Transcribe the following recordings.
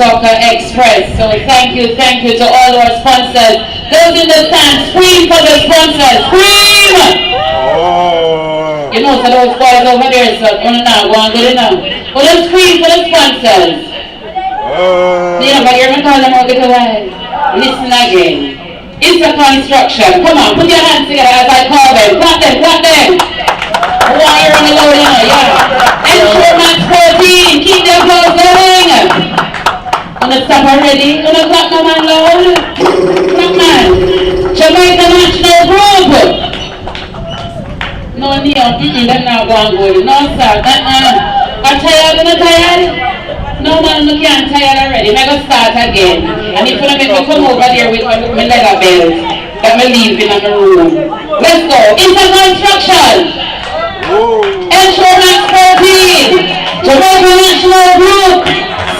Soccer Express. So thank you to all our sponsors. Those in the stand, scream for the sponsors. Scream! Oh. You know, so those boys over there, so go on, good enough. Well, let's scream for the sponsors. You know, but you're not calling them out because listen again. ISSA Construction. Come on, put your hands together as I call them. Clap them, clap them. Wire on the load, yeah. Ensure Max 14. Keep the applause going. Wanna stop already? Wanna clap no man loud? Clap man. Jamaica National Group. No, them not going good. No, sir. Are tired? Not tired? No man, you can't tired already. I'm going to start again. And if you want me to come over there with my leather belt, that me leave in the room. Let's go. ISSA Construction. Insurance 14. Jamaica National Group.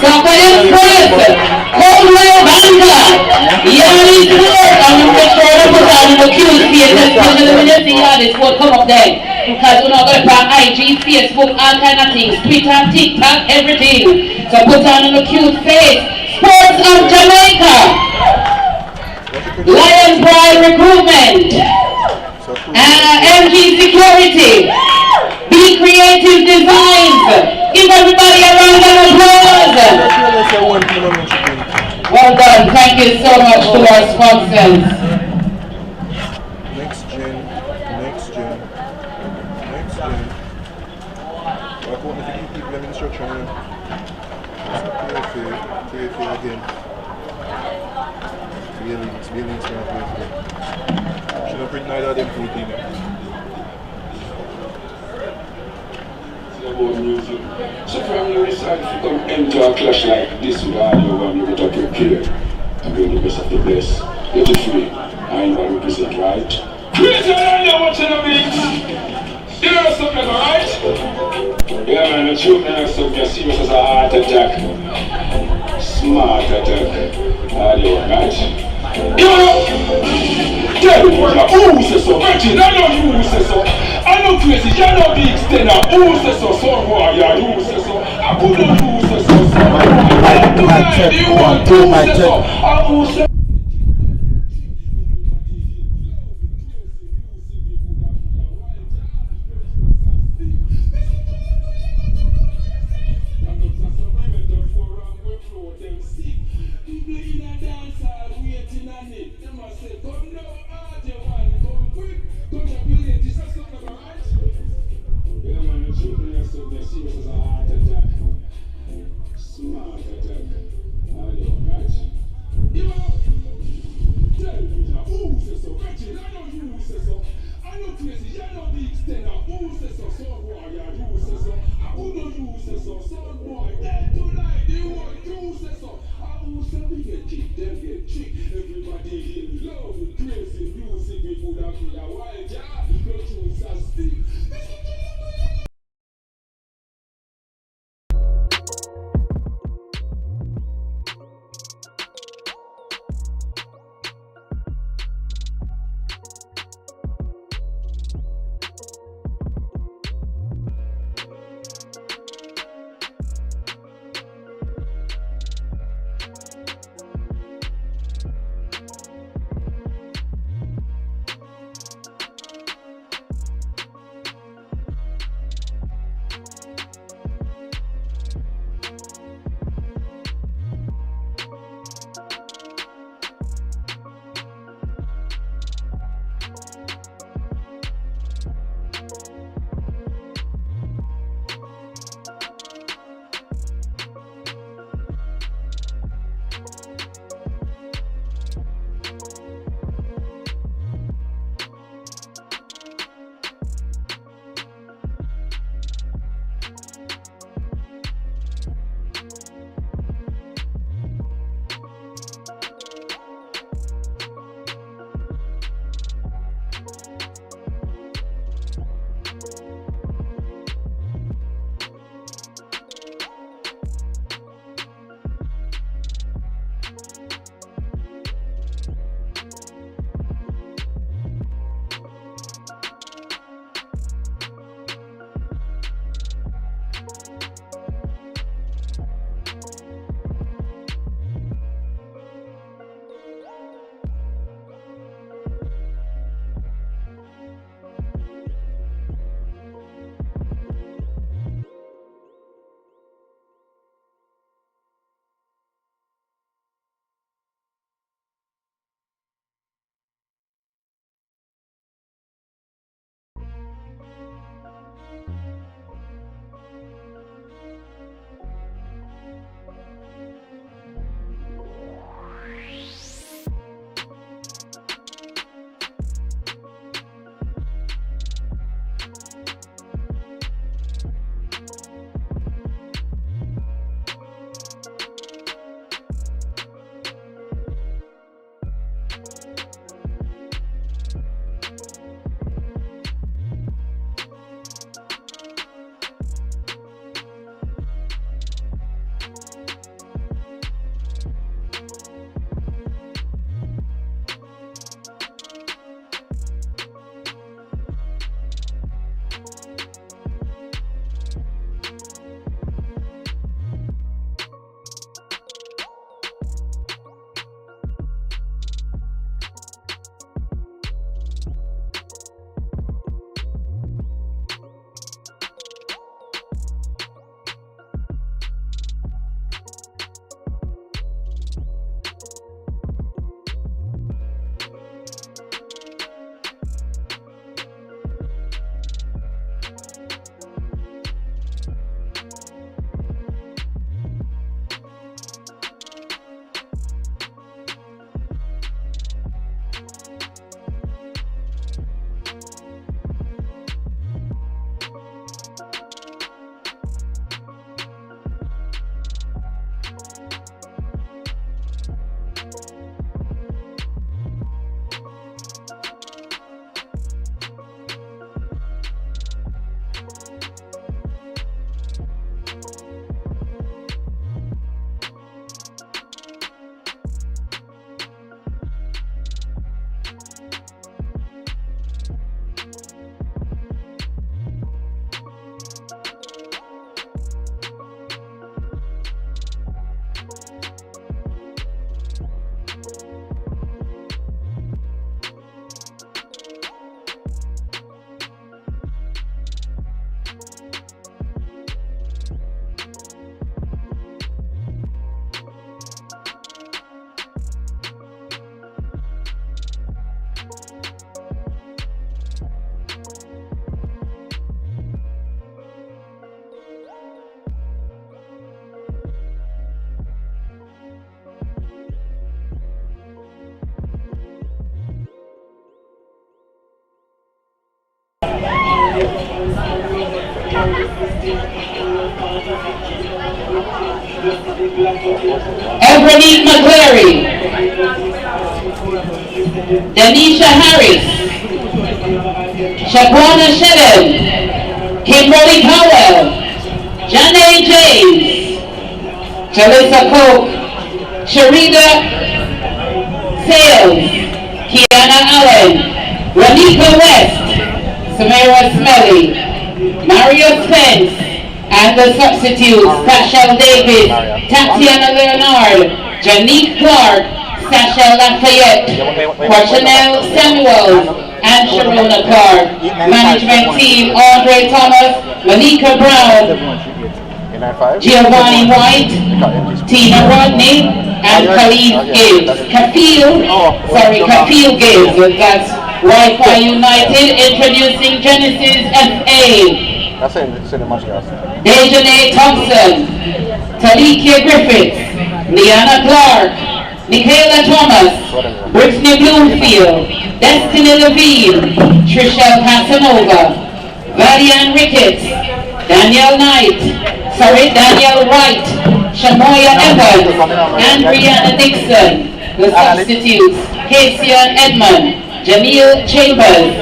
Soccer Express. Coldwell Banker. Yardy Sport. I'm going to make sure I put on the cute face. Especially when you see Yardy Sport come up there. Because we're not going to put IG, Facebook, all kind of things. Twitter, TikTok, everything. So put on a cute face. Sports of Jamaica. Lion Pride Recruitment. MG Security. Be Creative Designs. Give everybody a round of applause. Well done. Thank you so much to our sponsors. Again. Should have print neither of them two things. Music. So from the side, if you come enter a clash like this with all your one, you better prepare and bring the best of the best. Get it free. I ain't gonna represent right. Crazy around here watching the beat. You know something, alright? Yeah man, the truth is something as serious as a heart attack. Smart attack. Right? You know, tell me who says so? Virgin, I know you who says so. I know crazy, you know the extender. Who says so? So warrior, who says so? I could know who says so. My check. Smart attack. You know, Everett McCleary, Denisha Harris, Shaquana Shedden, Kimberly Powell, Janae James, Jalissa Coke, Sharida Sales, Kiana Allen, Ronika West, Samira Smelly, Mario Spence, and the substitutes, Cashel Davis, Tatiana Leonard, Janique Clark, Sasha Lafayette, Chanel Samuels, and Sharona Clark. Management team, Andre Thomas, Malika Brown, Giovanni White, Tina Rodney, and Khalid Gibbs. Kafil Gibbs. That's Wi-Fi United introducing Genesis FA. Dejanay Thompson, Talikia Griffiths, Leanna Clark, Michaela Thomas, Brittany Bloomfield, Destiny Levine, Trishelle Casanova, Valian Ricketts, Daniel Wright, Shamoya Evans, and Brianna Dixon. The substitutes, Casey Edmond, Jamil Chambers,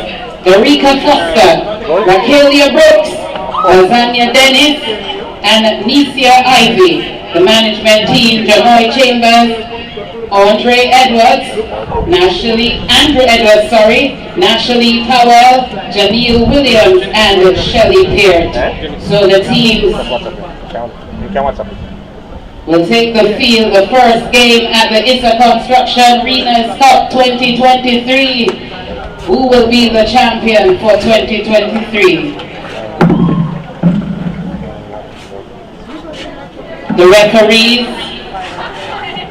Dorica Foster, Raquelia Brooks, Lasagna Dennis, and Necia Ivy. The management team, Janoy Chambers, Andrew Edwards, Nashley Powell, Jamil Williams, and Shelley Peart. So the teams will take the field, the first game at the ISSA Construction Reinas Cup 2023. Who will be the champion for 2023? The referees,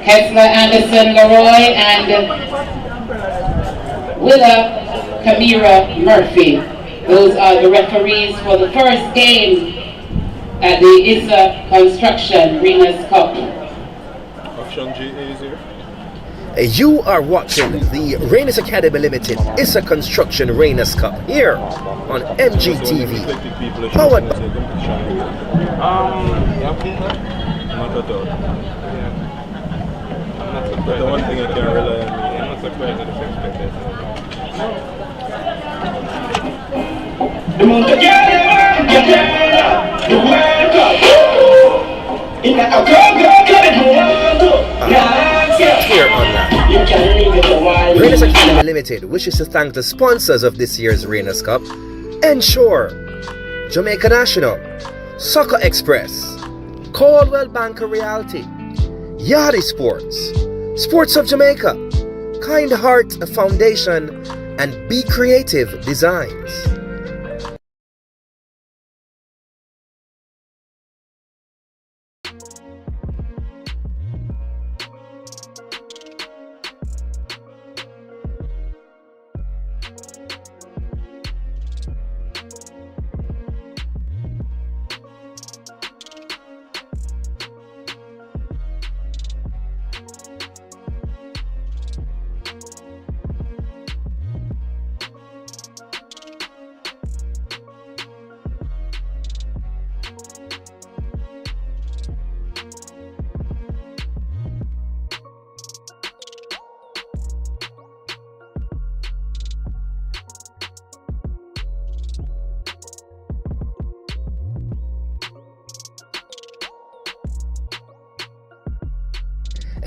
Kessler Anderson Leroy and Willa Kamira Murphy. Those are the referees for the first game at the ISSA Construction Reinas Cup. Option G is here. You are watching the Reinas Academy Limited ISSA Construction Reinas Cup here on MGTV. Powered by Not at all. But the one thing I can rely on me, I'm not surprised at the expected. The World Cup. In a here online. Reinas Academy Limited wishes to thank the sponsors of this year's Reinas Cup: Ensure, Jamaica National, Soccer Express, Caldwell Banker Realty, Yardi Sports, Sports of Jamaica, Kind Heart Foundation, and Be Creative Designs.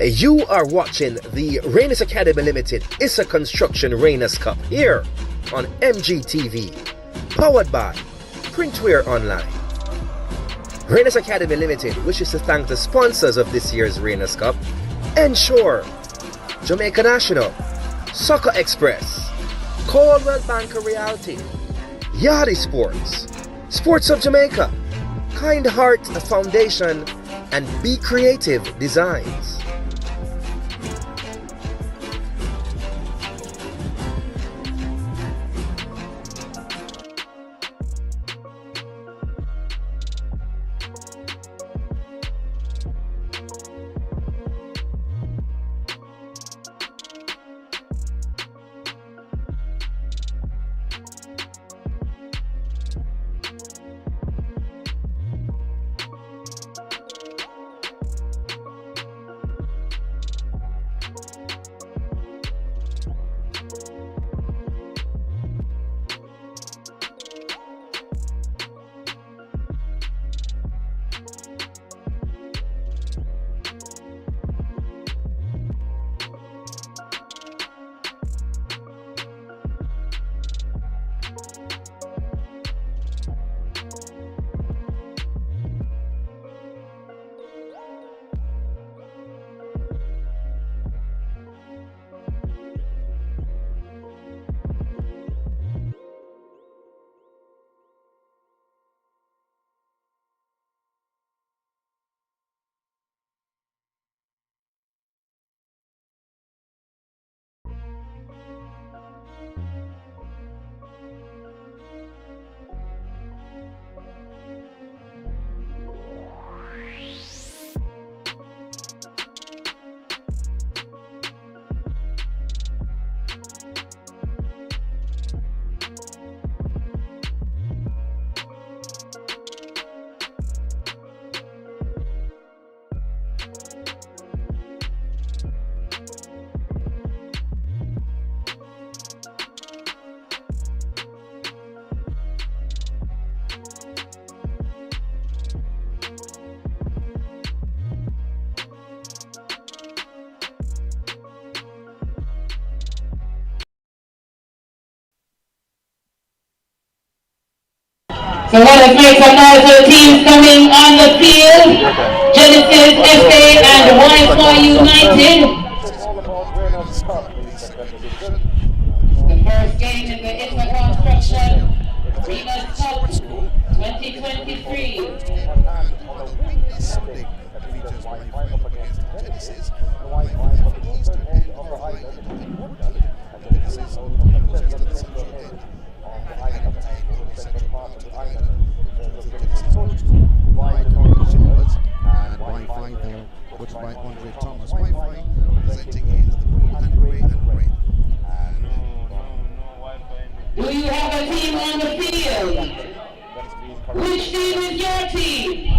You are watching the Reinas Academy Limited ISSA Construction Reinas Cup here on MGTV, powered by Printwear Online. Reinas Academy Limited wishes to thank the sponsors of this year's Reinas Cup: Ensure, Jamaica National, Soccer Express, Caldwell Banker Realty, Yardi Sports, Sports of Jamaica, Kind Heart Foundation, and Be Creative Designs. So let us make some noise for the teams coming on the field. Genesis, FA, and WIFI United. The first game in the ISSA Construction Reinas Cup 2023. Do you have a team on the field? Which team is your team?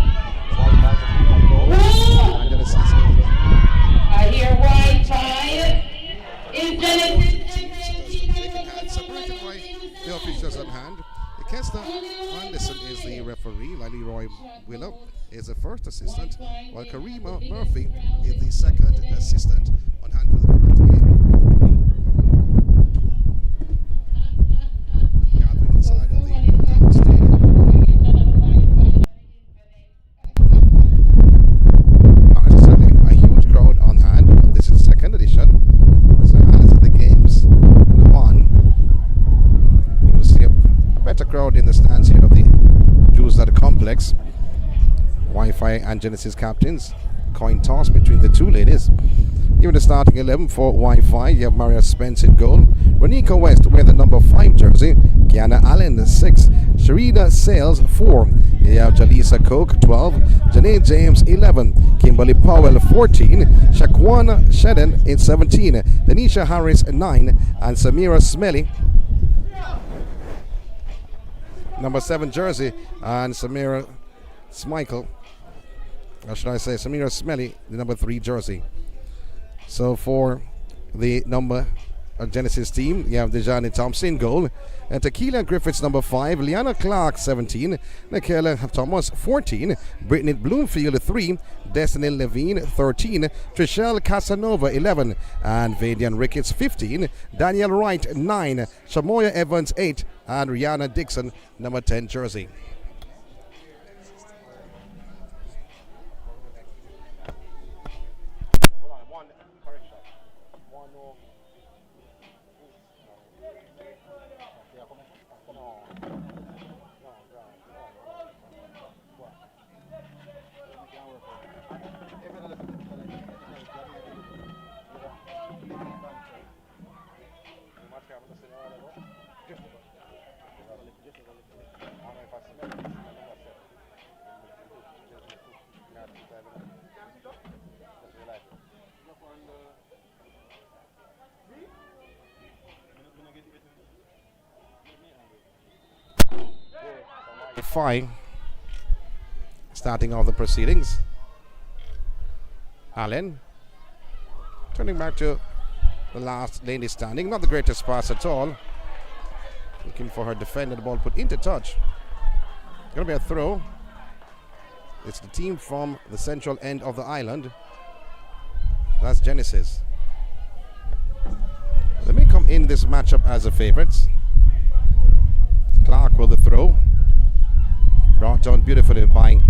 I hear Wi-Fi. Is Genesis the officials at hand. Kester Anderson is the referee. Leroy Willow is the first assistant, while Karima Murphy is the second assistant on hand for the first game. Gathering inside of the stadium. Not necessarily a huge crowd on hand, but this is the second edition. So as the games go on, you will see a better crowd in the stands here of the Jews at the complex. WIFI and Genesis captains. Coin toss between the two ladies. Even the starting 11 for WIFI, you have Maria Spence in goal. Renika West wearing the number 5 jersey. Kiana Allen 6. Sharida Sales 4. You have Jalisa Coke 12. Janae James 11. Kimberly Powell 14. Shaquana Shedden in 17. Denisha Harris 9. And Samira Smelly number 7 jersey, and Samira Smichael, or should I say Samira Smelly, the number 3 jersey. So for the number of Genesis team, you have Dejani Thompson goal, and Tequila Griffiths number 5, Liana Clark 17, Nikela Thomas 14, Brittany Bloomfield 3, Destiny Levine 13, Trishelle Casanova 11, and Vadian Ricketts 15, Daniel Wright 9, Shamoya Evans 8, and Rihanna Dixon number 10 jersey. Fine. Starting off the proceedings. Allen turning back to the last lady standing. Not the greatest pass at all. Looking for her defender. The ball put into touch. Gonna be a throw. It's the team from the central end of the island. That's Genesis. They may come in this matchup as the favorites. Clark will the throw. Brought down beautifully by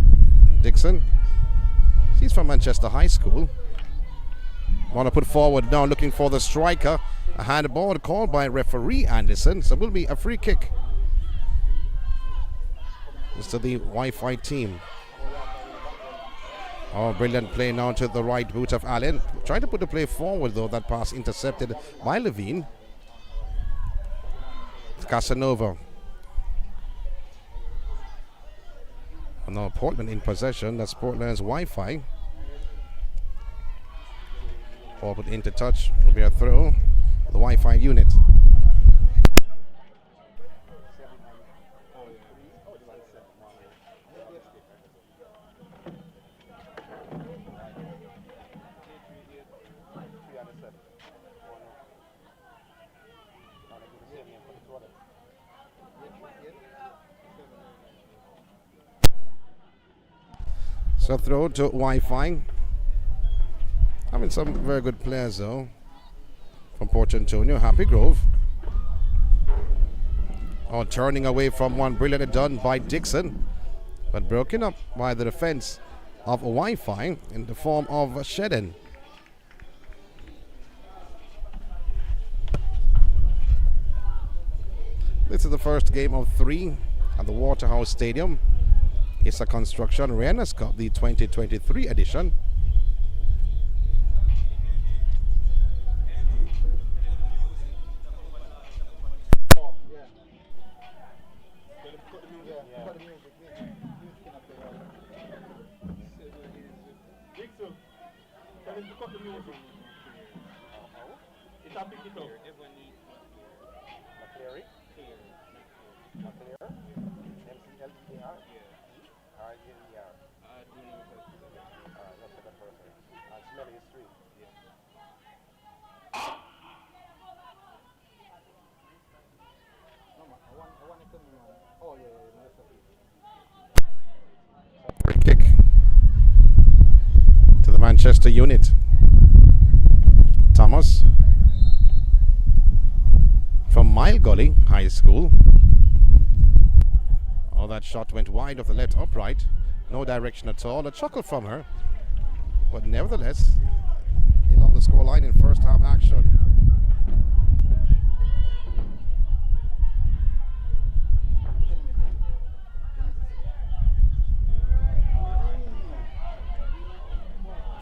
Dixon. She's from Manchester High School. Want to put forward now, looking for the striker. A handball called by referee Anderson. So it will be a free kick. This to the WIFI team. Oh, brilliant play now to the right boot of Allen. Trying to put the play forward though. That pass intercepted by Levine. Casanova. Now Portland in possession. That's Portland's WIFI. Ball put into touch. Will be a throw. The WIFI unit. So throw to WIFI. Having some very good players though. From Port Antonio, Happy Grove. Oh, turning away from one, brilliantly done by Dixon, but broken up by the defense of Wi-Fi in the form of Shedden. This is the first game of 3 at the Waterhouse Stadium. ISSA Construction Reinas Cup, the 2023 edition. Free kick to the Manchester unit. Thomas from Mile Gully High School. Oh, that shot went wide of the left upright. No direction at all. A chuckle from her. But nevertheless, in on the scoreline in first half action.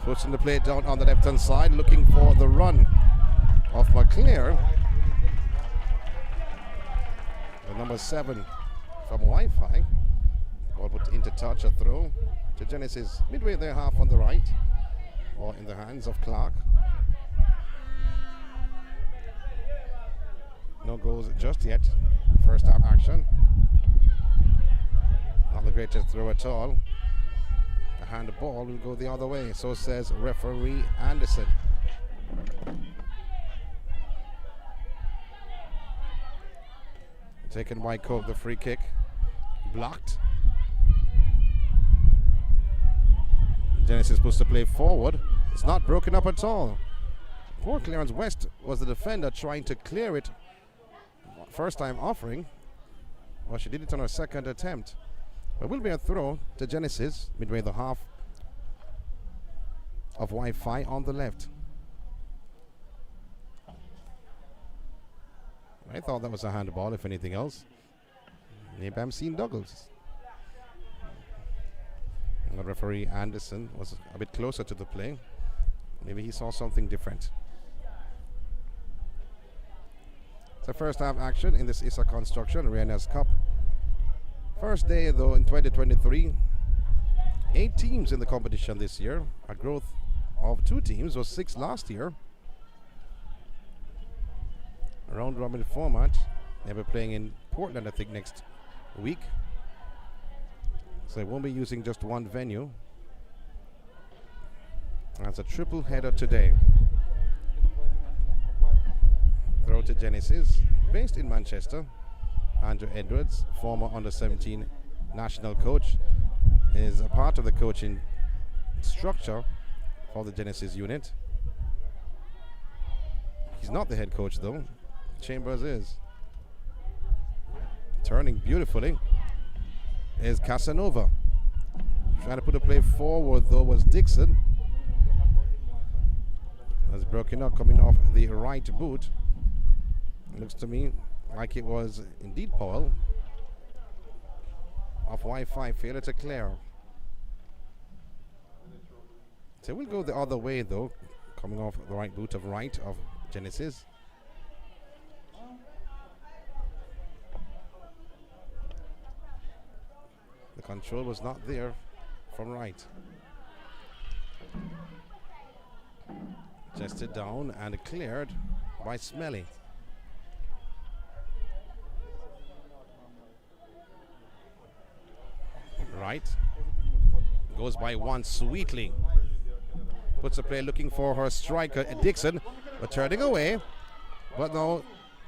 Pushing the play down on the left hand side, looking for the run of McClear. The number 7 from Wi-Fi. Ball put into touch, a throw to Genesis, midway there, half on the right, or in the hands of Clark. No goals just yet. First half action. Not the greatest throw at all. The handball will go the other way, so says referee Anderson. Taken by Cope, the free kick. Blocked. Genesis supposed to play forward. It's not broken up at all. Poor clearance. West was the defender trying to clear it. First time offering. Well, she did it on her second attempt. It will be a throw to Genesis, midway the half of Wi-Fi on the left. I thought that was a handball, if anything else. Maybe I'm seeing Douglas. And the referee Anderson was a bit closer to the play. Maybe he saw something different. It's the first half action in this ISSA Construction Reinas Cup. First day though in 2023. 8 teams in the competition this year. A growth of 2 teams, was 6 last year. A round robin format. They'll be playing in Portland, I think, next week. So they won't be using just one venue. That's a triple header today. Throw to Genesis, based in Manchester. Andrew Edwards, former under-17 national coach, is a part of the coaching structure for the Genesis unit. He's not the head coach though. Chambers is. Turning beautifully is Casanova. Trying to put a play forward though was Dixon. That's broken up, coming off the right boot. Looks to me like it was indeed Powell. Of Wi-Fi, failure to clear. So we'll go the other way though, coming off the right boot of right of Genesis. The control was not there from right. Tested down and cleared by Smelly. Right. Goes by one sweetly. Puts a play looking for her striker, Dixon, but turning away. But now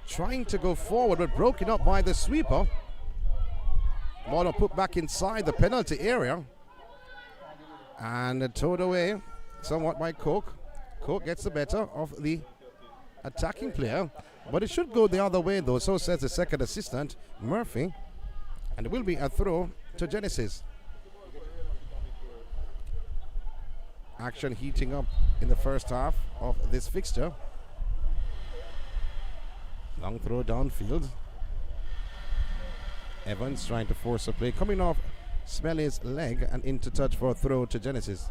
trying to go forward, but broken up by the sweeper. Ball put back inside the penalty area. And towed away somewhat by Coke. Coke gets the better of the attacking player, but it should go the other way though, so says the second assistant, Murphy, and it will be a throw to Genesis. Action heating up in the first half of this fixture. Long throw downfield. Evans trying to force a play, coming off Smelly's leg and into touch for a throw to Genesis.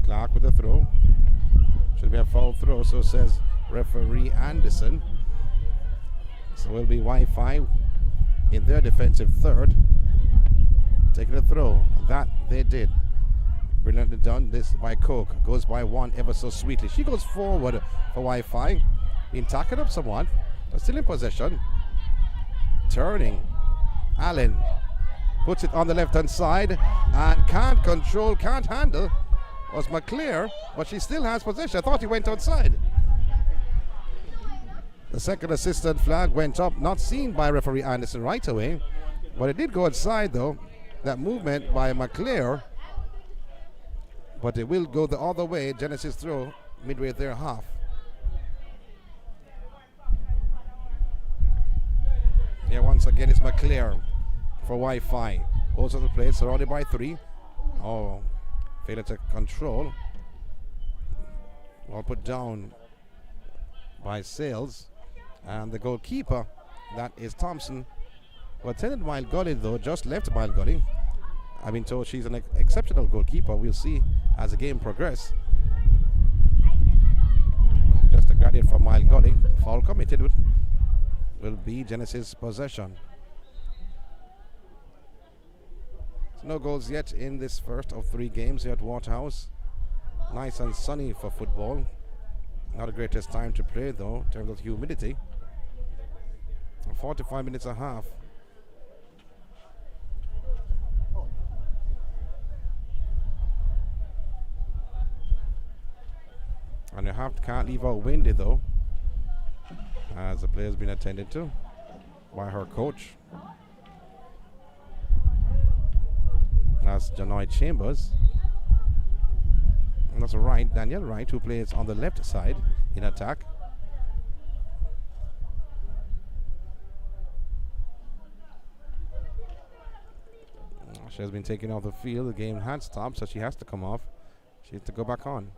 Clark with a throw. Should be a foul throw, so says referee Anderson. So will be Wi-Fi in their defensive third. Taking a throw. That they did. Brilliantly done. This by Coke. Goes by one ever so sweetly. She goes forward for Wi-Fi. Being tackled up somewhat. But still in possession. Turning. Allen puts it on the left-hand side and can't control, can't handle. Was McClear, but she still has possession. I thought he went outside. The second assistant flag went up, not seen by referee Anderson right away, but it did go outside though. That movement by McClear, but it will go the other way. Genesis throw midway their half. Here once again is McClear for Wi-Fi. Also the play surrounded by three. Oh, failure to control. Well put down by Sales. And the goalkeeper, that is Thompson, who attended Mile Gully though, just left Mile Gully. I've been told she's an exceptional goalkeeper. We'll see as the game progresses. Just a graduate from Mile Gully. Foul committed will be Genesis possession. No goals yet in this first of 3 games here at Waterhouse. Nice and sunny for football. Not the greatest time to play though in terms of humidity. 45 minutes and a half. And you can't leave out windy though, as the player's been attended to by her coach. That's Janoy Chambers. And that's right, Daniel Wright, who plays on the left side in attack. She has been taken off the field. The game had stopped, so she has to come off. She has to go back on.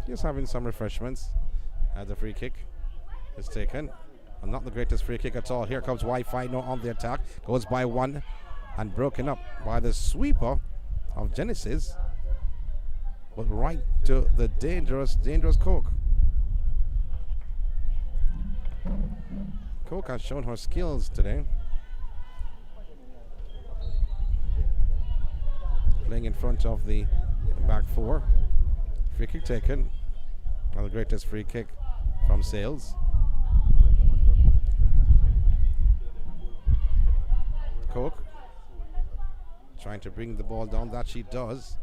Just having some refreshments as the free kick is taken. And not the greatest free kick at all. Here comes Wi-Fi now on the attack. Goes by one and broken up by the sweeper of Genesis. But right to the dangerous Coke. Coke has shown her skills today. Playing in front of the back four. Free kick taken. One of the greatest free kick from Sales. Coke trying to bring the ball down. That she does.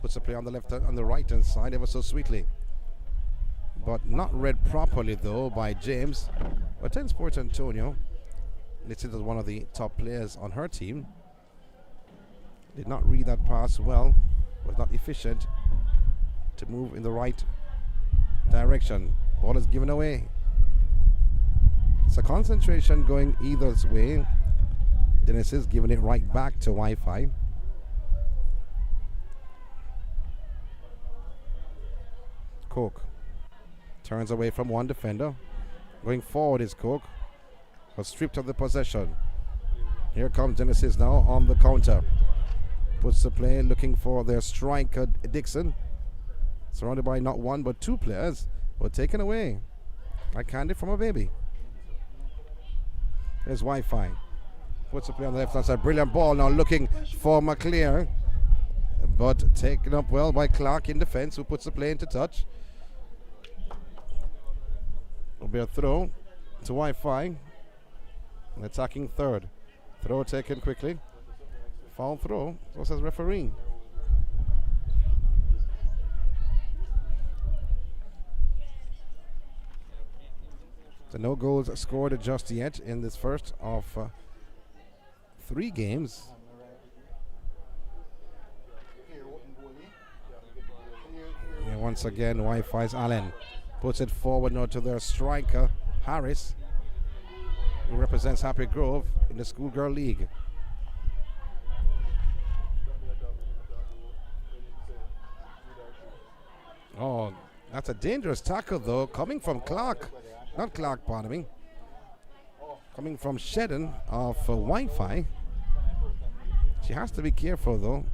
Puts a play on the left on the right hand side ever so sweetly. But not read properly though by James. But 10 Sports Antonio, listed as one of the top players on her team, did not read that pass well, was not efficient to move in the right direction. Ball is given away. So concentration going either way. Dennis is giving it right back to Wi-Fi. Coke turns away from one defender. Going forward is Coke, was stripped of the possession. Here comes Genesis now on the counter. Puts the play looking for their striker Dixon. Surrounded by not one but 2 players, were taken away like candy from a baby. There's Wi-Fi. Puts the play on the left hand side. Brilliant ball now looking for McClear, but taken up well by Clark in defense, who puts the play into touch. Will be a throw to Wi-Fi. An attacking third. Throw taken quickly. Foul throw, so says referee. So no goals scored just yet in this first of 3 games. once again. Wi-Fi's Allen puts it forward now to their striker, Harris, who represents Happy Grove in the Schoolgirl League. Oh, that's a dangerous tackle, though, coming from Clark. Not Clark, pardon me. Coming from Shedden of Wi-Fi. She has to be careful, though.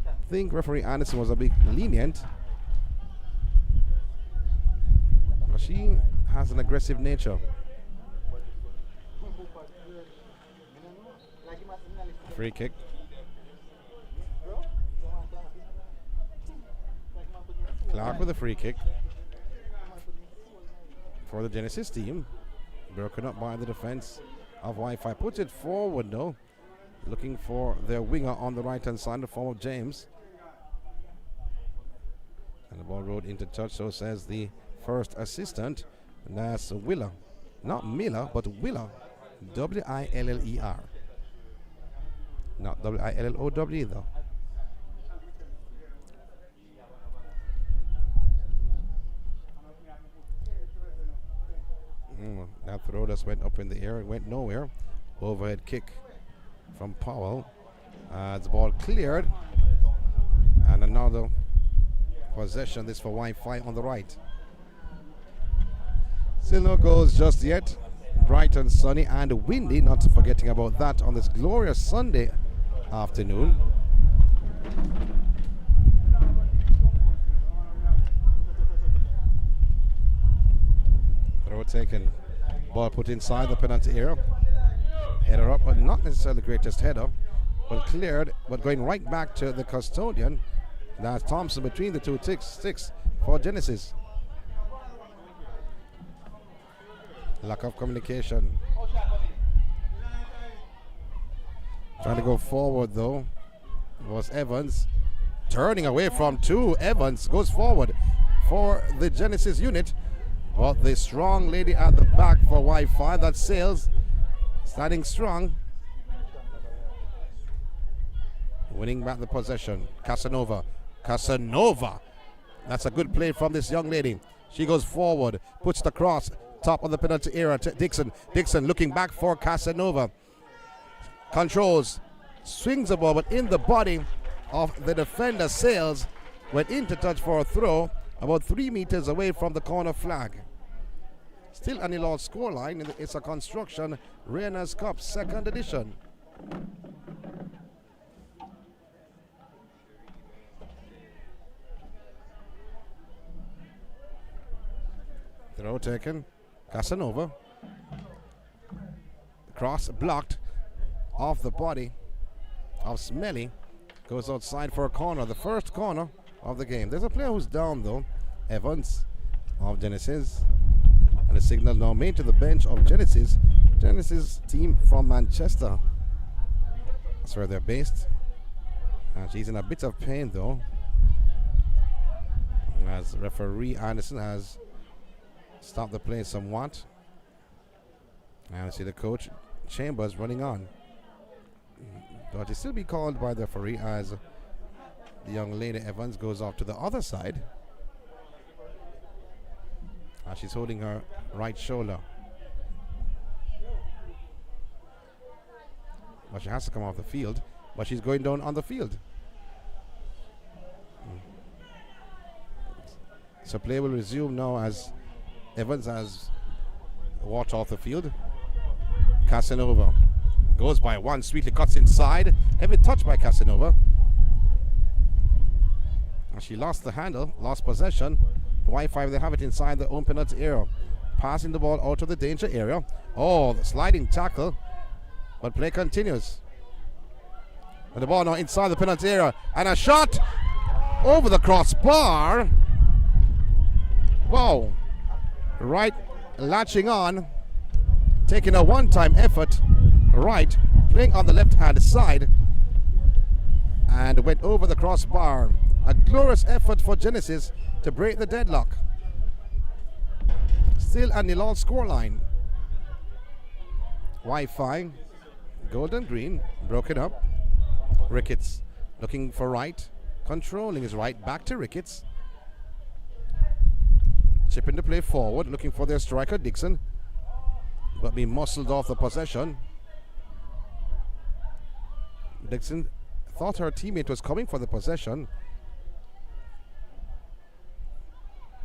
I think referee Anderson was a bit lenient. But she has an aggressive nature. Free kick. Clark with a free kick for the Genesis team. Broken up by the defense of Wi-Fi. Puts it forward though. Looking for their winger on the right hand side, the form of James. And the ball rode into touch, so says the first assistant. And that's Willer. Not Miller, but Willer. W-I-L-L-E-R. Not W-I-L-L-O-W though. That throw just went up in the air. It went nowhere. Overhead kick from Powell. The ball cleared. And another possession. This for Wi-Fi on the right. Still no goals just yet. Bright and sunny and windy. Not forgetting about that on this glorious Sunday afternoon. Throw taken. Ball put inside the penalty area. Header up, but not necessarily the greatest header. But cleared, but going right back to the custodian. That's Thompson between the two sticks for Genesis. Lack of communication. Trying to go forward though was Evans. Turning away from two. Evans goes forward for the Genesis unit. But the strong lady at the back for Wi-Fi, that Sales, standing strong. Winning back the possession. Casanova. That's a good play from this young lady. She goes forward, puts the cross, top of the penalty area to Dixon. Dixon looking back for Casanova. Controls, swings the ball, but in the body of the defender, Sales, went into touch for a throw. About 3 meters away from the corner flag. Still a 0 scoreline in the ISSA Construction Reinas Cup 2nd edition. Throw taken. Casanova. Cross blocked off the body of Smelly. Goes outside for a corner. The first corner of the game. There's a player who's down though. Evans of Genesis. And a signal now made to the bench of Genesis. Genesis team from Manchester. That's where they're based. And she's in a bit of pain though. As referee Anderson has stopped the play somewhat. And I see the coach Chambers running on. But he still be called by the referee as the young lady Evans goes off to the other side. She's holding her right shoulder. But she has to come off the field. But she's going down on the field. So play will resume now as Evans has walked off the field. Casanova goes by one, sweetly cuts inside. Heavy touch by Casanova. And she lost the handle, lost possession. Wi-Fi, they have it inside the own penalty area. Passing the ball out of the danger area. Oh, the sliding tackle. But play continues. And the ball now inside the penalty area. And a shot over the crossbar. Wow. Right, latching on. Taking a one-time effort. Right, playing on the left-hand side. And went over the crossbar. A glorious effort for Genesis to break the deadlock. Still a 0 scoreline. Wi-Fi, golden green, broken up. Ricketts looking for right, controlling his right, back to Ricketts. Chipping the play forward, looking for their striker, Dixon. But being muscled off the possession. Dixon thought her teammate was coming for the possession.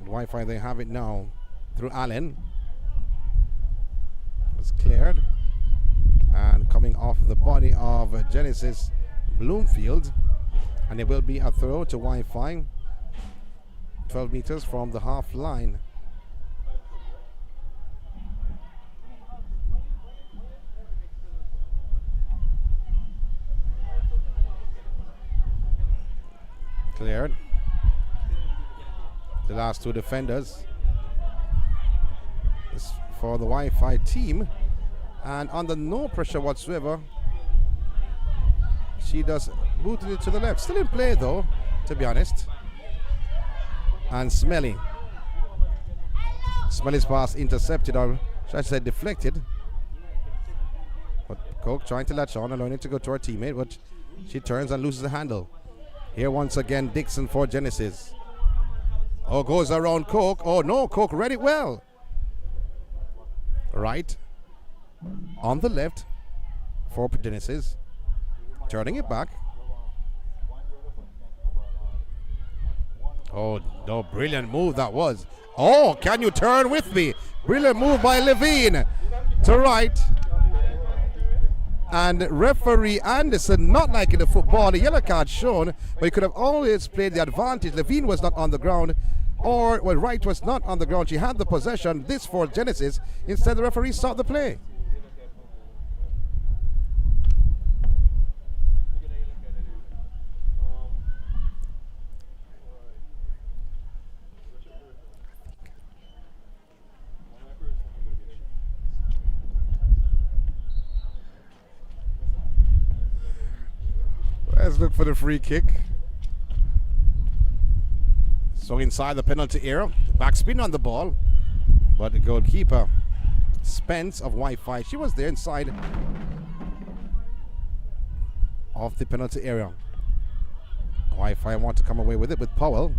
Wi-Fi, they have it now through Allen. It's cleared. And coming off the body of Genesis Bloomfield. And it will be a throw to Wi-Fi. 12 meters from the half line. Cleared. The last two defenders is for the Wi-Fi team, and under no pressure whatsoever, she does boot it to the left. Still in play though, to be honest. And Smelly's pass intercepted, or should I say deflected. But Coke trying to latch on, allowing it to go to her teammate, but she turns and loses the handle. Here once again Dixon for Genesis. Oh, goes around Coke. Oh no, Coke read it well. Right. On the left for Genesis. Turning it back. Oh no, brilliant move that was. Oh, can you turn with me? Brilliant move by Levine to right. And referee Anderson not liking the football, the yellow card shown, but he could have always played the advantage. Levine was not on the ground, or well, Wright was not on the ground. She had the possession. This for Genesis. Instead, the referee stopped the play. Let's look for the free kick. So inside the penalty area, backspin on the ball, but the goalkeeper Spence of Wi-Fi, she was there inside of the penalty area. Wi-Fi want to come away with it with Powell.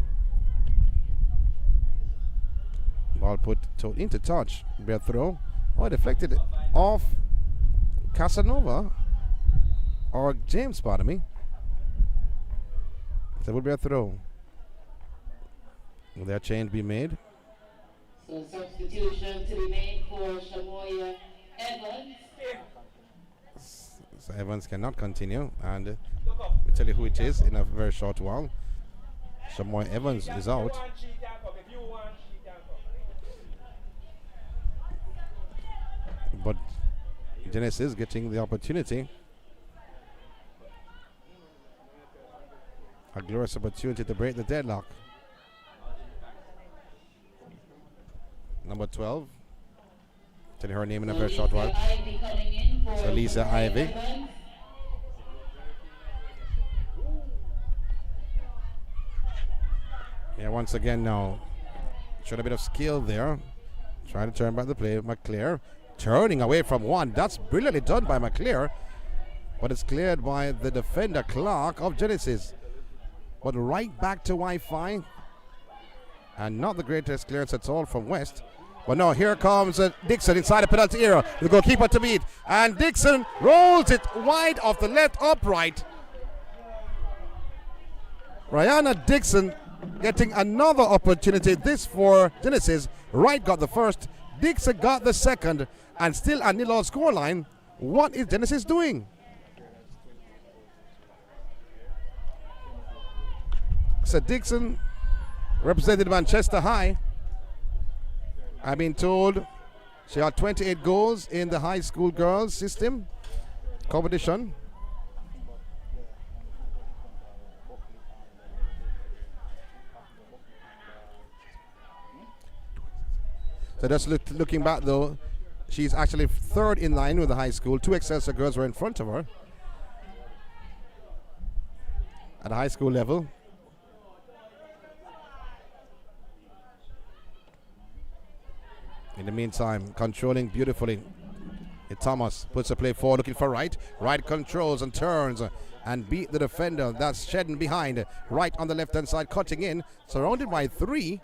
Ball put into touch. Bear throw. Oh, deflected off Casanova or James, pardon me. There will be a throw. Will that change be made? So substitution to be made for Shamoya Evans. So Evans cannot continue, and we'll tell you who it is in a very short while. Shamoy Evans is out. But Genesis getting the opportunity. A glorious opportunity to break the deadlock. Number 12. Tell you her name in a very short while. So Lisa Ivy. Yeah, once again now. Showed a bit of skill there. Trying to turn back the play. McClare turning away from one. That's brilliantly done by McClare. But it's cleared by the defender Clark of Genesis. But right back to Wi-Fi. And not the greatest clearance at all from West. But no, here comes Dixon inside the penalty area. The goalkeeper to beat. And Dixon rolls it wide off the left upright. Rihanna Dixon getting another opportunity. This for Genesis. Wright got the first. Dixon got the second. And still a nil-all scoreline. What is Genesis doing? So Dixon represented Manchester High. I've been told she had 28 goals in the high school girls system competition. So just looking back though, she's actually third in line with the high school. 2 Excelsior girls were in front of her at the high school level. In the meantime, controlling beautifully. Thomas puts a play forward, looking for Wright. Wright controls and turns and beat the defender. That's Shedden behind. Wright on the left-hand side, cutting in. Surrounded by 3.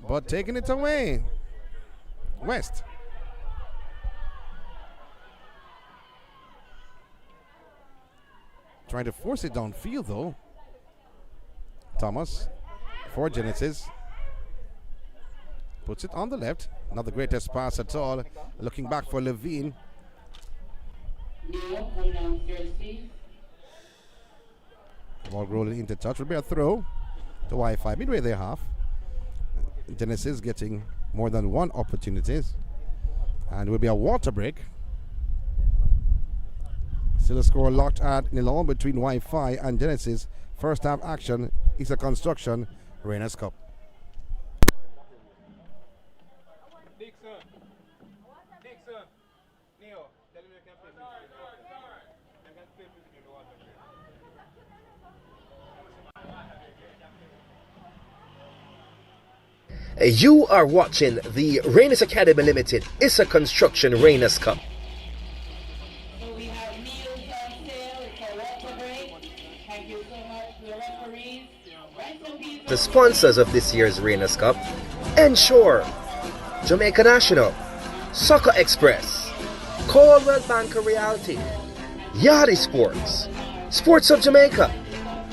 but taking it away. West. Trying to force it downfield though. Thomas for Genesis. Puts it on the left. Not the greatest pass at all. Looking back for Levine. Ball rolling into touch. Will be a throw to Wi-Fi. Midway their half. Genesis getting more than one opportunities. And will be a water break. Still a score locked at nil between Wi-Fi and Genesis. First half action is a construction Reinas Cup. You are watching the Reinas Academy Limited ISSA Construction Reinas Cup. So we have meals on sale. It's a water break. Thank you so much to the referees. The sponsors of this year's Reinas Cup: Ensure, Jamaica National, Soccer Express, Coldwell Banker Realty, Yachty Sports, Sports of Jamaica,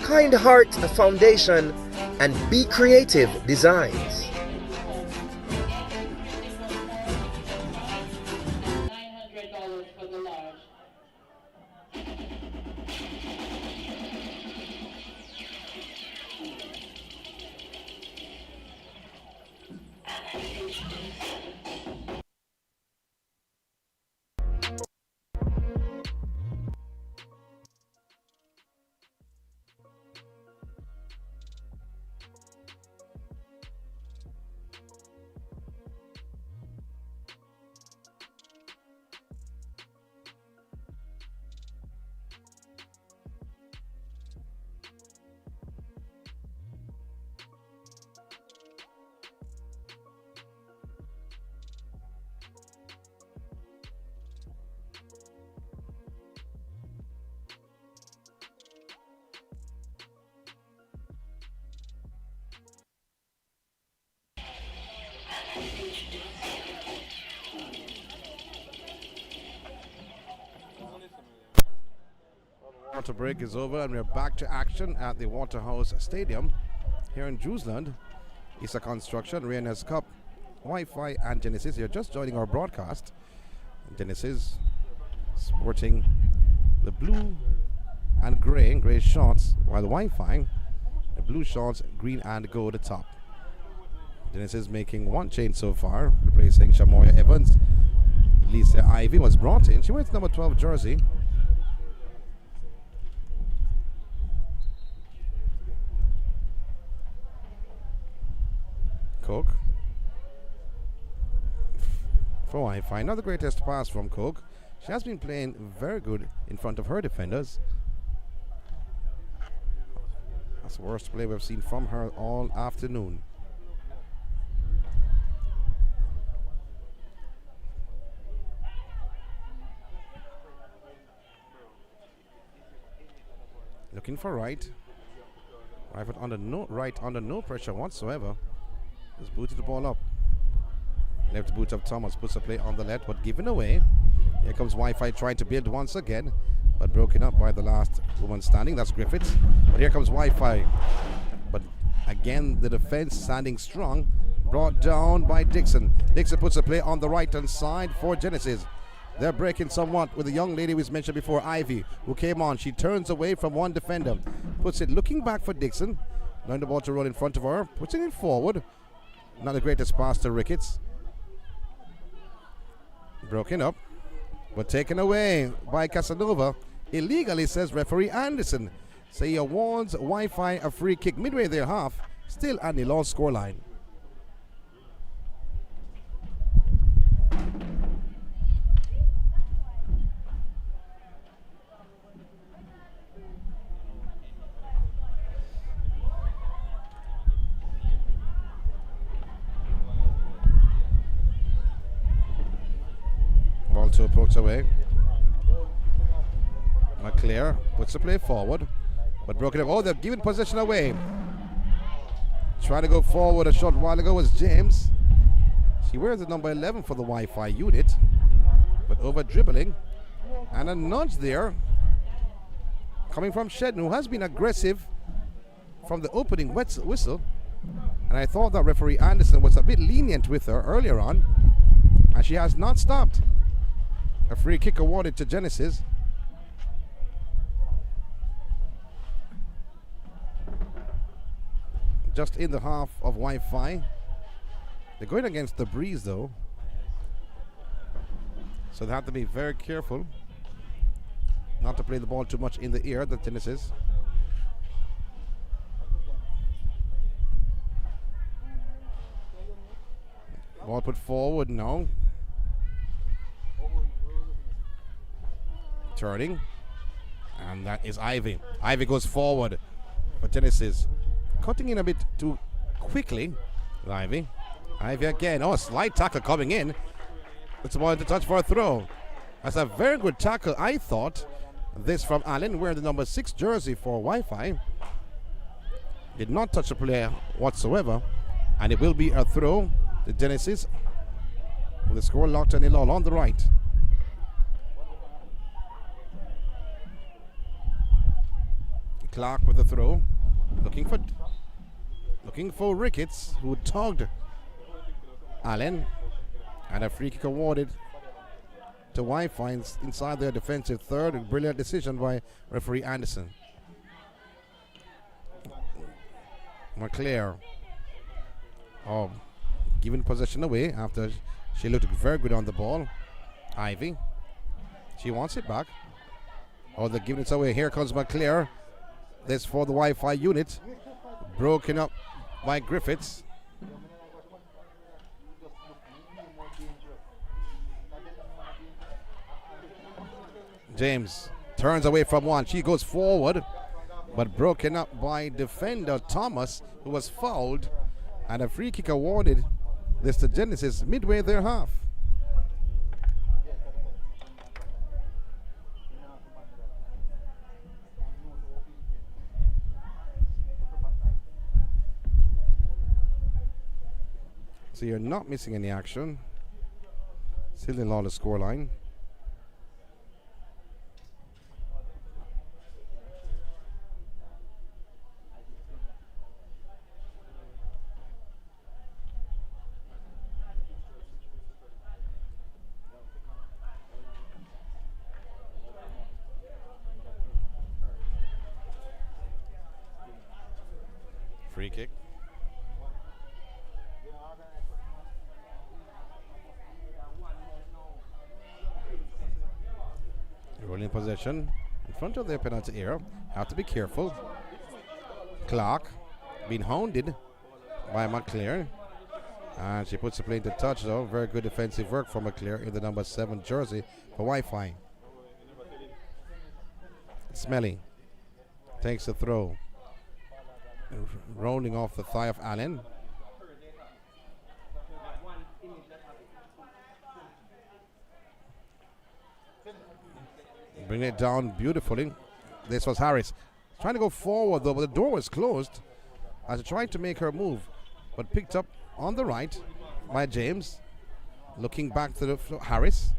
Kind Heart Foundation, and Be Creative Designs. $900 for the large. Water break is over and we're back to action at the Waterhouse Stadium here in Jerusalem. It's a construction Reinas Cup. Wi-Fi and Genesis, you're just joining our broadcast. Genesis sporting the blue and gray shorts, while the Wi-Fi, the blue shorts, green and gold top. Genesis making one change so far, replacing Shamoya Evans. Lisa Ivy was brought in. She wears number 12 jersey. Cook for Wi-Fi. Not the greatest pass from Cook. She has been playing very good in front of her defenders. That's the worst play we've seen from her all afternoon. Looking for right. Right under no pressure whatsoever. Just booted the ball up. Left boot of Thomas puts a play on the left, but given away. Here comes Wi-Fi trying to build once again, but broken up by the last woman standing. That's Griffiths. But here comes Wi-Fi. But again, the defense standing strong. Brought down by Dixon. Dixon puts a play on the right-hand side for Genesis. They're breaking somewhat with the young lady we mentioned before, Ivy, who came on. She turns away from one defender. Puts it looking back for Dixon. Allowing the ball to roll in front of her. Puts it forward. Not the greatest pass to Ricketts. Broken up, but taken away by Casanova. Illegally, says referee Anderson. So he awards Wi-Fi a free kick midway their half. Still at the low scoreline. Ball two pokes away. McClear puts the play forward, but broken up. Oh, they've given possession away. Trying to go forward a short while ago was James. She wears the number 11 for the Wi-Fi unit, but over dribbling. And a nudge there coming from Shedden, who has been aggressive from the opening whistle. And I thought that referee Anderson was a bit lenient with her earlier on, and she has not stopped. A free kick awarded to Genesis. Just in the half of Wi-Fi. They're going against the breeze though, so they have to be very careful not to play the ball too much in the air, the Genesis. Ball put forward now. Turning. And that is Ivy. Ivy goes forward for Genesis. Cutting in a bit too quickly. Ivy. Ivy again. Oh, a slight tackle coming in. It's a ball to touch for a throw. That's a very good tackle, I thought. This from Allen, wearing the number 6 jersey for Wi-Fi. Did not touch the player whatsoever. And it will be a throw. The Genesis with the score locked and all on the right. Clark with the throw. Looking for Ricketts, who tugged Allen. And a free kick awarded to Wi-Fi inside their defensive third. A brilliant decision by referee Anderson. McClare. Oh, giving possession away after she looked very good on the ball. Ivy. She wants it back. Oh, they're giving it away. Here comes McClare. This for the Wi-Fi unit. Broken up by Griffiths. James turns away from one. She goes forward, but broken up by defender Thomas, who was fouled. And a free kick awarded this to Genesis midway their half. So you're not missing any action. Still in lawless scoreline. Free kick. Rolling possession in front of their penalty area. Have to be careful. Clark being hounded by McClare. And she puts the play into touch though. Very good defensive work from McClare in the number 7 jersey for Wi-Fi. Smelly takes the throw. Rolling off the thigh of Allen. Bring it down beautifully. This was Harris. Trying to go forward though, but the door was closed as he tried to make her move. But picked up on the right by James. Looking back to the Harris.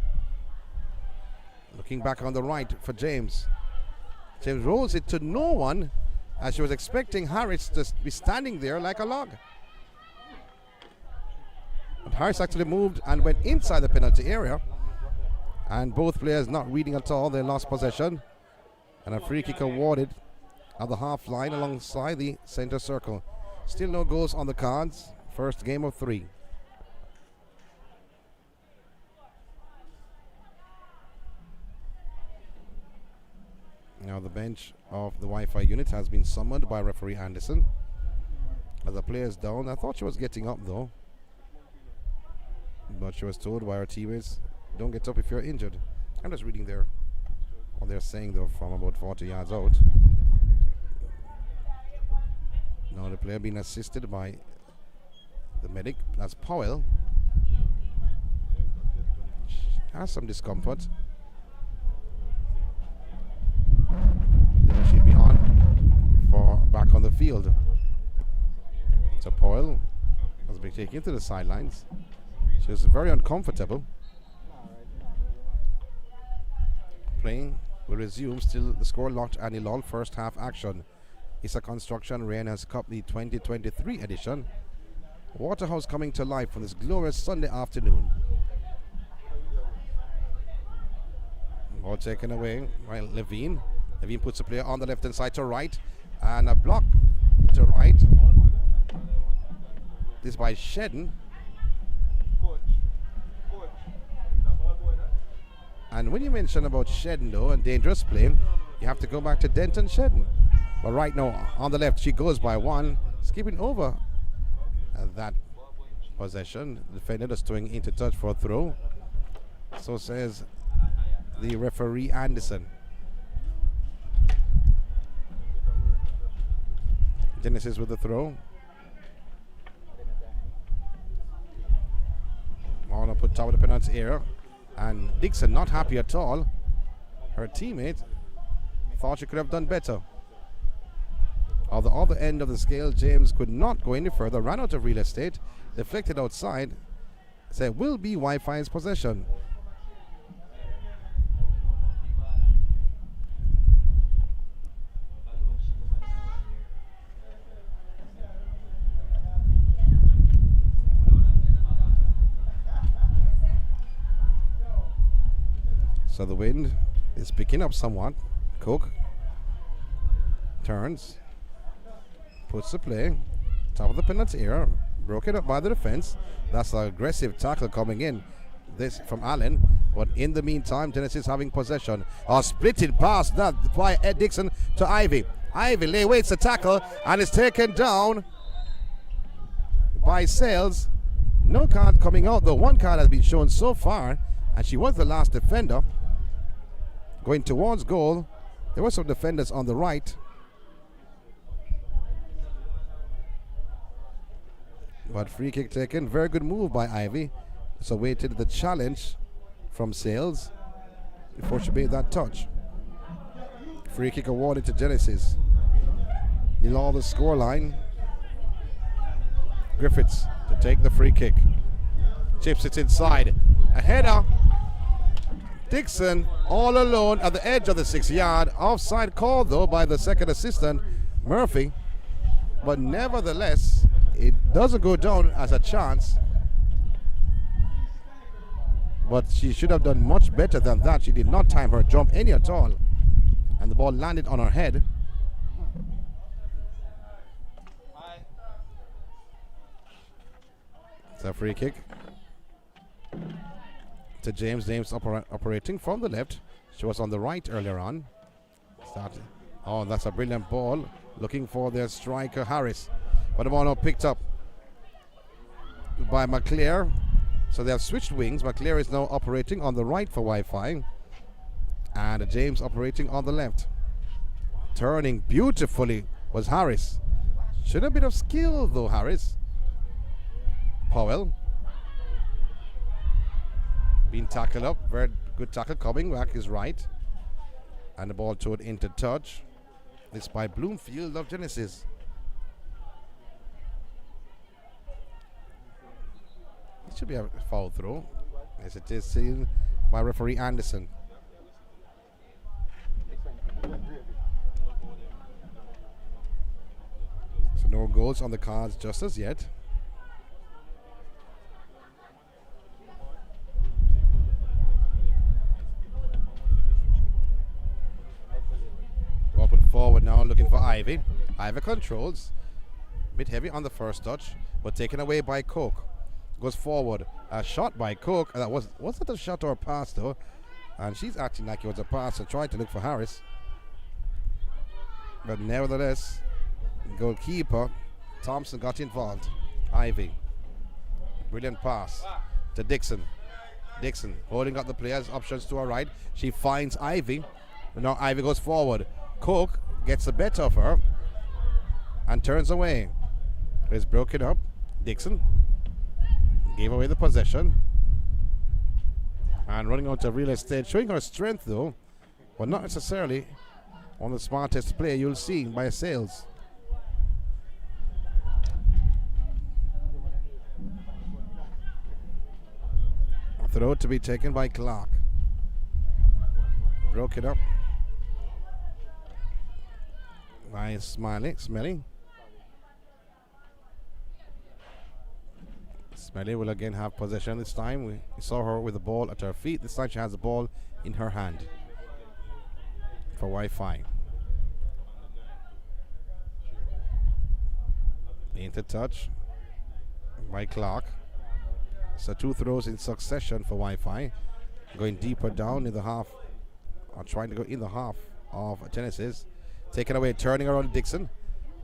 Looking back on the right for James. James rolls it to no one, as she was expecting Harris to be standing there like a log. But Harris actually moved and went inside the penalty area. And both players not reading at all. They lost possession. And a free kick awarded at the half line alongside the center circle. Still no goals on the cards. First game of 3. Now the bench of the Wi-Fi unit has been summoned by referee Anderson. As the player's down, I thought she was getting up though. But she was told by her teammates, don't get up if you're injured. I'm just reading there what they're saying though from about 40 yards out. Now the player being assisted by the medic, that's Powell. She has some discomfort. Then she'll be on for back on the field. So Powell has been taken to the sidelines. She was very uncomfortable. Playing will resume. Still the score locked and lull. First half action. ISSA Construction Reinas Cup, the 2023 edition. Waterhouse coming to life for this glorious Sunday afternoon. Ball taken away by Levine. Levine puts a player on the left hand side to right, and a block to right. This by Shedden. And when you mention about Shedden though and dangerous play, you have to go back to Denton Shedden. But right now on the left, she goes by one, skipping over that possession. The defender is throwing into touch for a throw. So says the referee Anderson. Genesis with the throw. Marlon put top of the penalty area, and Dixon not happy at all. Her teammate thought she could have done better. On the other end of the scale, James could not go any further, ran out of real estate, deflected outside, said will be Wi-Fi's possession. So the wind is picking up somewhat. Cook turns, puts the play, top of the penalty area, broken up by the defense. That's an aggressive tackle coming in. This from Allen, but in the meantime, Genesis having possession. A splitting pass that by Ed Dixon to Ivy. Ivy lay waits the tackle and is taken down by Sales. No card coming out, though one card has been shown so far, and she was the last defender. Going towards goal, there were some defenders on the right. But free kick taken, very good move by Ivy. So waited the challenge from Sales before she made that touch. Free kick awarded to Genesis. In all the scoreline, Griffiths to take the free kick. Chips it inside. A header. Dixon all alone at the edge of the 6-yard. Offside call though by the second assistant, Murphy. But nevertheless, it doesn't go down as a chance. But she should have done much better than that. She did not time her jump any at all. And the ball landed on her head. It's a free kick to James. James operating from the left. She was on the right earlier on. Oh, that's a brilliant ball. Looking for their striker, Harris. But the ball now picked up by McClare. So they have switched wings. McClare is now operating on the right for Wi-Fi. And James operating on the left. Turning beautifully was Harris. Should have a bit of skill though, Harris. Powell. Being tackled up. Very good tackle coming back his right. And the ball towed into touch. This by Bloomfield of Genesis. It should be a foul throw. As it is seen by referee Anderson. So no goals on the cards just as yet. Ball put forward now, looking for Ivy. Ivy controls. Bit heavy on the first touch, but taken away by Coke. Goes forward. A shot by Coke. That was it a shot or a pass though? And she's acting like it was a pass and tried to look for Harris. But nevertheless, goalkeeper Thompson got involved. Ivy. Brilliant pass to Dixon. Dixon holding up the players, options to her right. She finds Ivy. Now Ivy goes forward. Coke gets the better of her and turns away. It's broken up. Dixon gave away the possession. And running out of real estate, showing her strength though, but not necessarily on the smartest play you'll see by Sales. throw to be taken by Clark. Broke it up by Smelly. Smelly will again have possession this time. We saw her with the ball at her feet. This time she has the ball in her hand for Wi-Fi. Into touch by Clark. So 2 throws in succession for Wi-Fi. Going deeper down in the half, or trying to go in the half of Genesis. Taken away, turning around Dixon.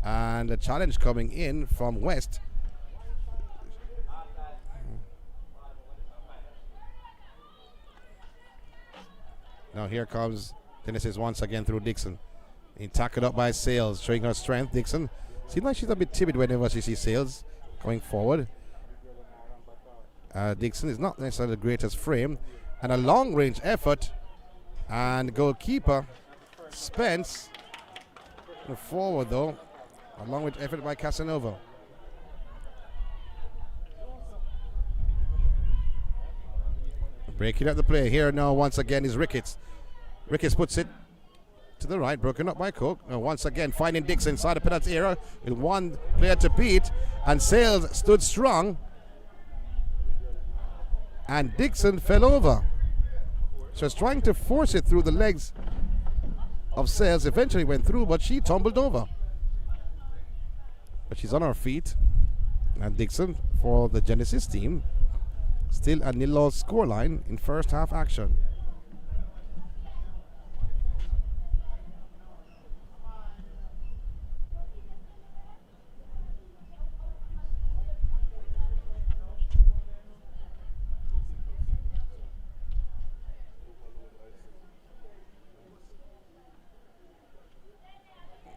And a challenge coming in from West. Now here comes Genesis once again through Dixon. He tackled up by Sales, showing her strength. Dixon seems like she's a bit timid whenever she sees Sales going forward. Dixon is not necessarily the greatest frame. And a long-range effort. And goalkeeper Spence forward though. A long-range effort by Casanova. Breaking up the play. Here now once again is Ricketts. Ricketts puts it to the right, broken up by Cook. Once again finding Dixon inside the penalty area with one player to beat. And Sales stood strong. And Dixon fell over. She was trying to force it through the legs of Sales. Eventually went through, but she tumbled over. But she's on her feet. And Dixon for the Genesis team. Still a 0 scoreline in first half action.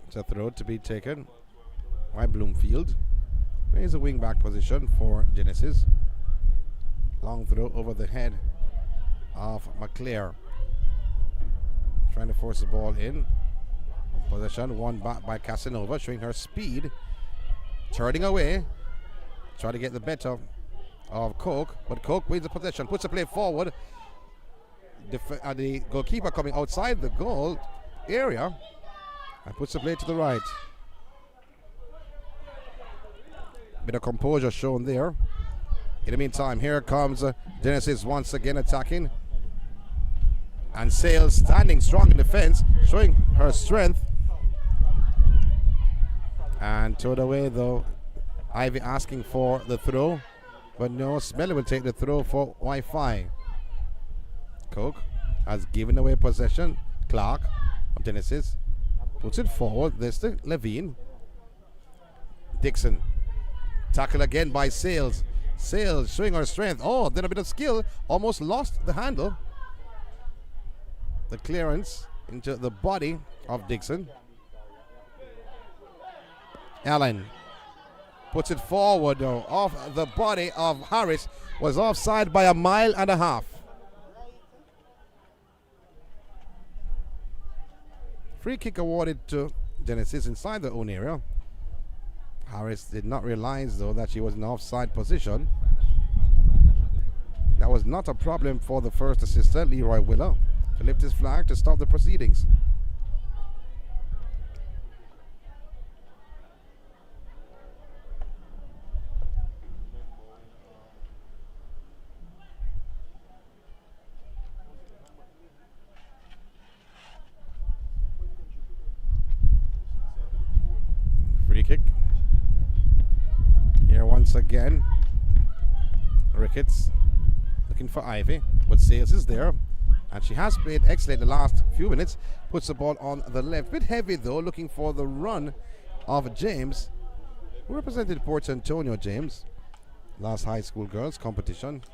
It's a throw to be taken by Bloomfield. There's a wing back position for Genesis. Long throw over the head of McClare. Trying to force the ball in. Possession won back by Casanova, showing her speed. Turning away. Trying to get the better of Coke, but Coke wins the possession, puts the play forward. The goalkeeper coming outside the goal area and puts the play to the right. Bit of composure shown there. In the meantime, here comes Genesis once again attacking. And Sales standing strong in defense, showing her strength. And towed away though. Ivy asking for the throw. But no, Smelly will take the throw for Wi-Fi. Coke has given away possession. Clark of Genesis puts it forward. There's the Levine. Dixon. Tackle again by Sales. Sales showing her strength. Oh, then a bit of skill. Almost lost the handle. The clearance into the body of Dixon. Allen puts it forward though. Off the body of Harris. Was offside by 1.5 miles. Free kick awarded to Genesis inside their own area. Harris did not realize though that she was in offside position. That was not a problem for the first assistant, Leroy Willer, to lift his flag to stop the proceedings. Free kick. Here once again, Ricketts looking for Ivy, but Sales is there, and she has played excellent the last few minutes. Puts the ball on the left, bit heavy though, looking for the run of James, who represented Port Antonio. James, last high school girls competition.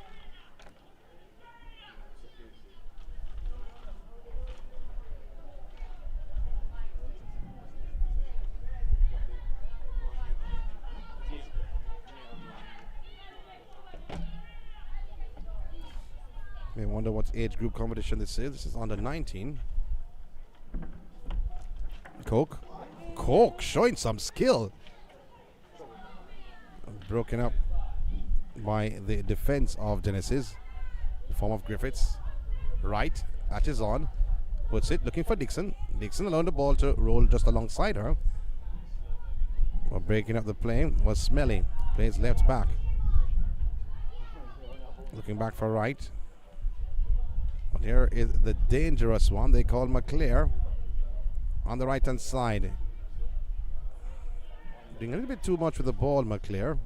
May wonder what age group competition this is. This is under 19. Coke showing some skill. Broken up by the defense of Genesis. form of Griffiths. Right, Atches on, puts it, looking for Dixon. Dixon allowed the ball to roll just alongside her. Well, breaking up the play was Smelly. Plays left back. Looking back for right. But here is the dangerous one. They call McClare on the right hand side. Doing a little bit too much with the ball, McClare.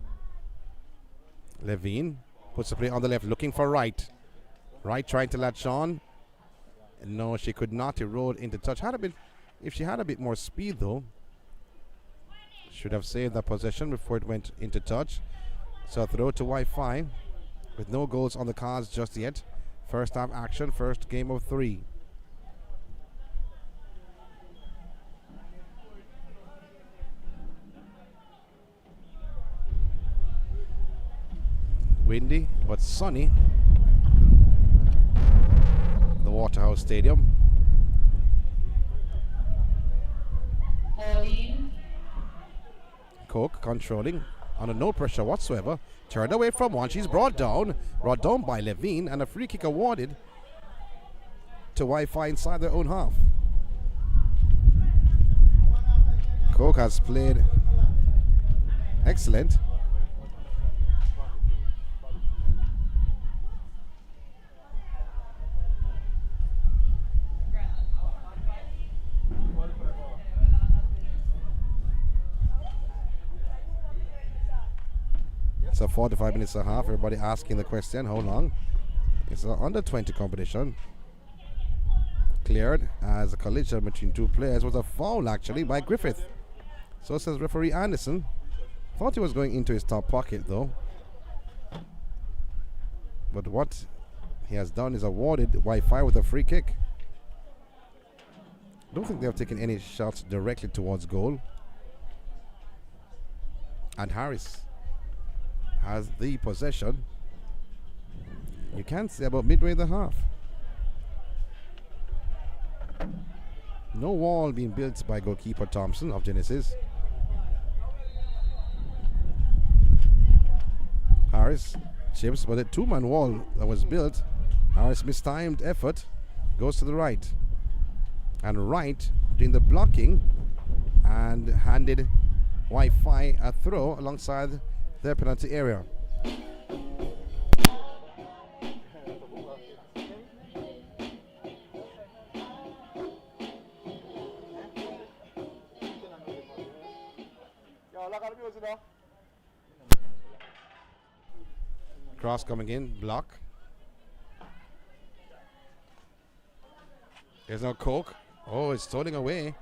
Levine puts the play on the left, looking for right. Right trying to latch on. No, she could not. He rolled into touch. If she had a bit more speed though, should have saved that possession before it went into touch. So a throw to Wi-Fi with no goals on the cards just yet. First half action, first game of 3. Windy but sunny. The Waterhouse Stadium. Coke controlling under no pressure whatsoever. Turned away from one. She's brought down by Levine, and a free kick awarded to Wi-Fi inside their own half. Coke has played excellent. So 45 minutes and a half. Everybody asking the question, how long? It's an under 20 competition. Cleared as a collision between two players. Was a foul actually by Griffith. So says referee Anderson. Thought he was going into his top pocket though. But what he has done is awarded Wi-Fi with a free kick. Don't think they have taken any shots directly towards goal. And Harris has the possession. You can't say about midway in the half. No wall being built by goalkeeper Thompson of Genesis. Harris chips, but a two-man wall that was built. Harris mistimed effort, goes to the right. And right doing the blocking and handed Wi-Fi a throw alongside their penalty area. Cross coming in, block. There's no Coke. Oh, it's stolen away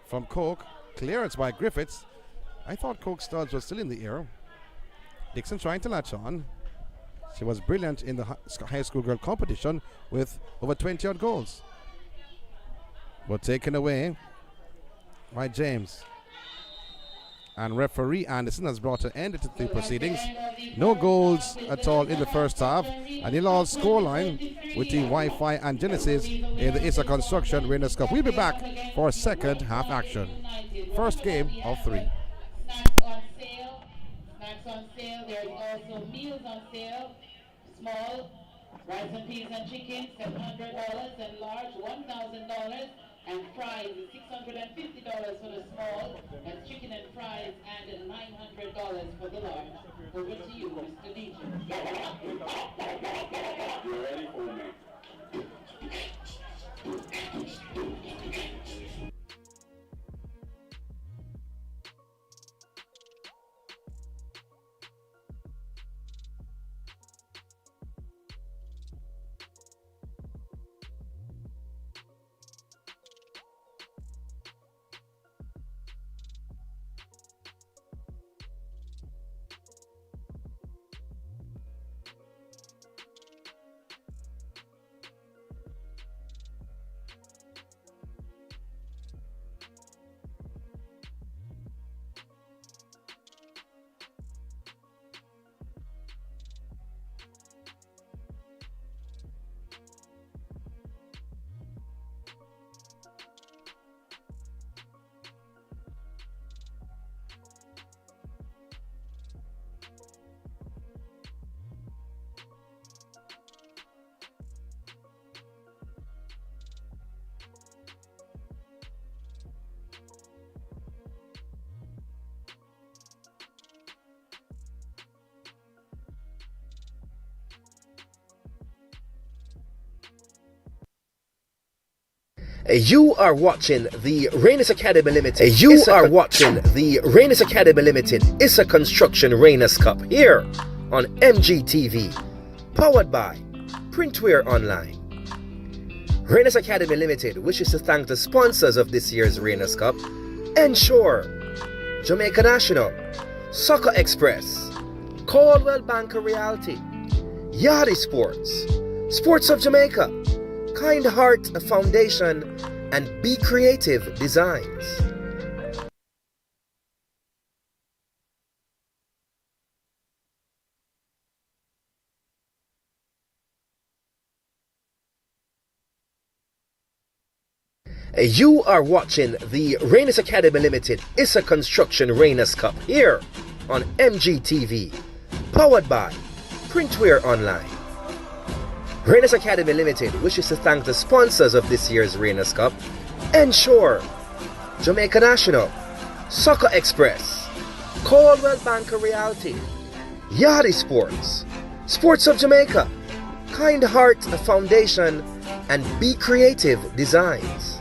from Coke. Clearance by Griffiths. I thought Coke studs was still in the air. Dixon trying to latch on. She was brilliant in the high school girl competition with over 20 odd goals. But taken away by James. And referee Anderson has brought an end to the proceedings. No goals at all in the first half. And in all scoreline with the Wi-Fi and Genesis in the ISSA Construction Reinas Cup. We'll be back for a second half action. First game of 3. Snacks on sale. There's also meals on sale. Small rice and peas and chicken, $700, and large $1,000. And fries is $650 for the small. That's chicken and fries, and $900 for the large. Over to you, Mr. DJ. You ready for me? You are watching the Reinas Academy Limited. You are watching the Reinas Academy Limited ISSA Construction Reinas Cup here on MGTV, powered by Printwear Online. Reinas Academy Limited wishes to thank the sponsors of this year's Reinas Cup: Ensure, Jamaica National, Soccer Express, Caldwell Banker Realty, Yardi Sports, Sports of Jamaica, Kind Heart Foundation, and Be Creative Designs. You are watching the Reinas Academy Limited ISSA Construction Reinas Cup here on MGTV, powered by Printwear Online. Reinas Academy Limited wishes to thank the sponsors of this year's Reinas Cup: Ensure, Jamaica National, Soccer Express, Caldwell Banker Realty, Yardi Sports, Sports of Jamaica, Kind Heart Foundation, and Be Creative Designs.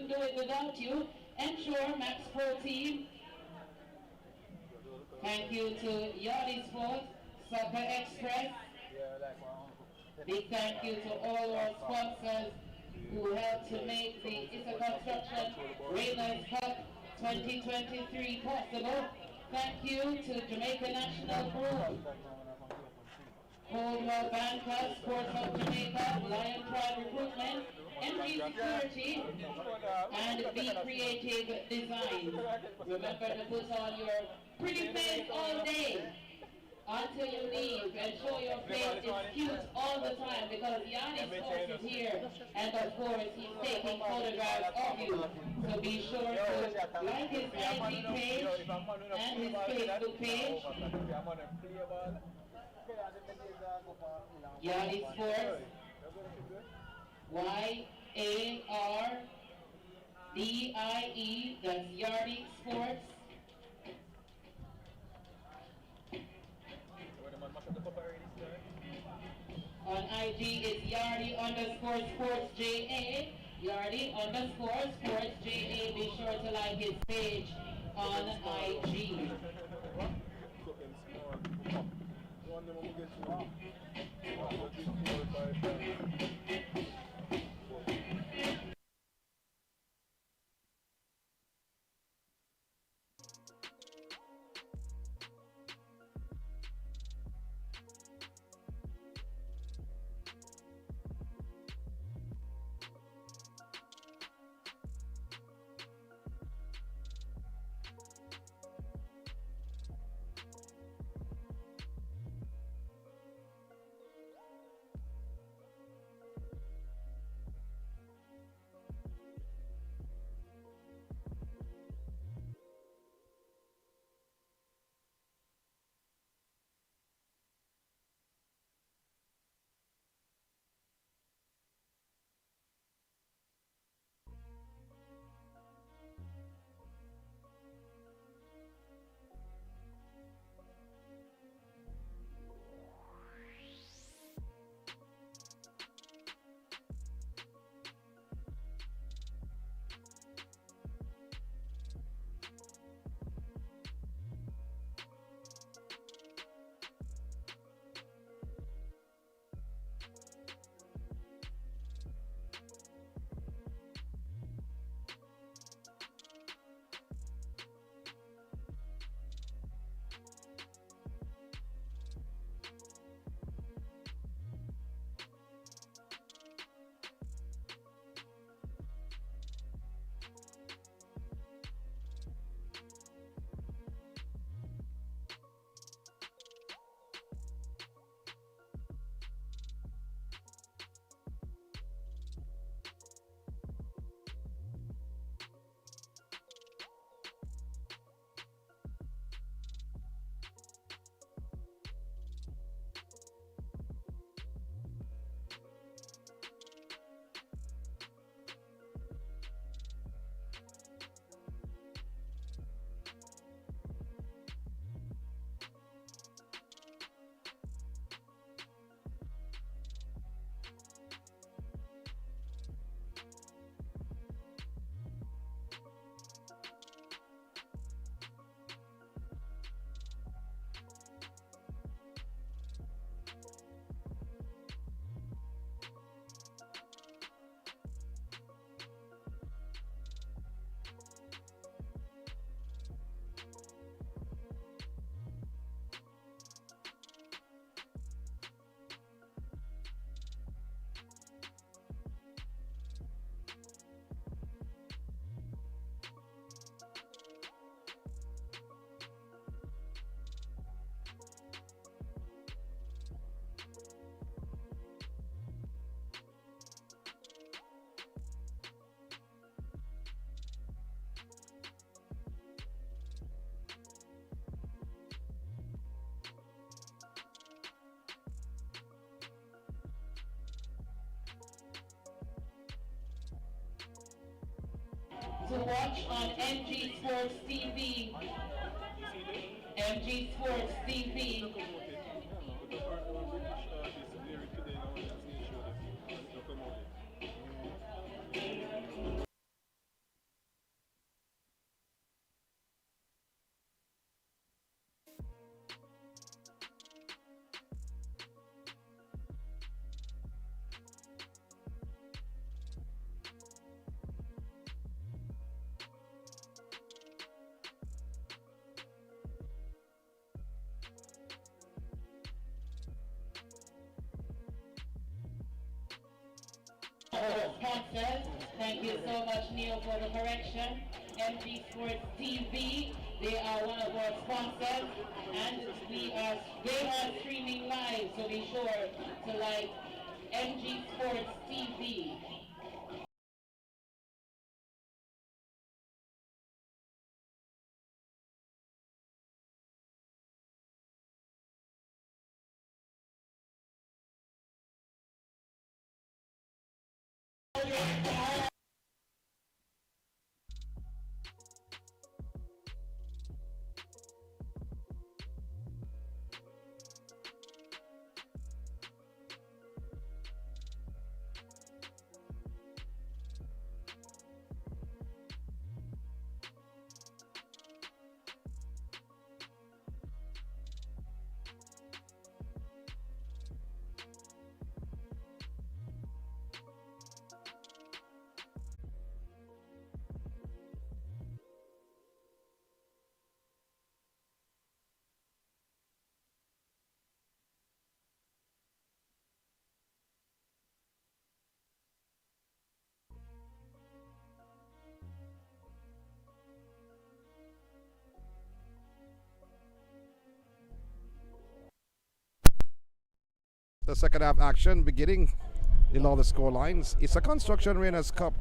do it without you. Ensure Max Protein. Thank you to Yardi Sports, Soccer Express. Big thank you to all our sponsors who helped to make the ISSA Construction Reinas Cup 2023 possible. Thank you to Jamaica National Group, Coldwell Banker, Sports of Jamaica, Lion Tribe Recruitment, MG Security, and Be Creative Design. Remember to put on your pretty face all day until you leave and show your face is cute all the time because Yanni's Sports is here and of course he's taking photographs of you. So be sure to like his IG page and his Facebook page. Yardi Sports, Y-A-R-D-I-E, that's Yardi Sports. On IG it's Yardi_sports JA, Yardi_sports JA. Be sure to like his page on IG. to watch on MG Sports TV. MG Sports TV. sponsors. Thank you so much, Neil, for the correction. MG Sports TV, they are one of our sponsors, and they are streaming live, so be sure to like MG Sports TV. The second half action beginning in all the score lines. It's a Construction Reinas Cup.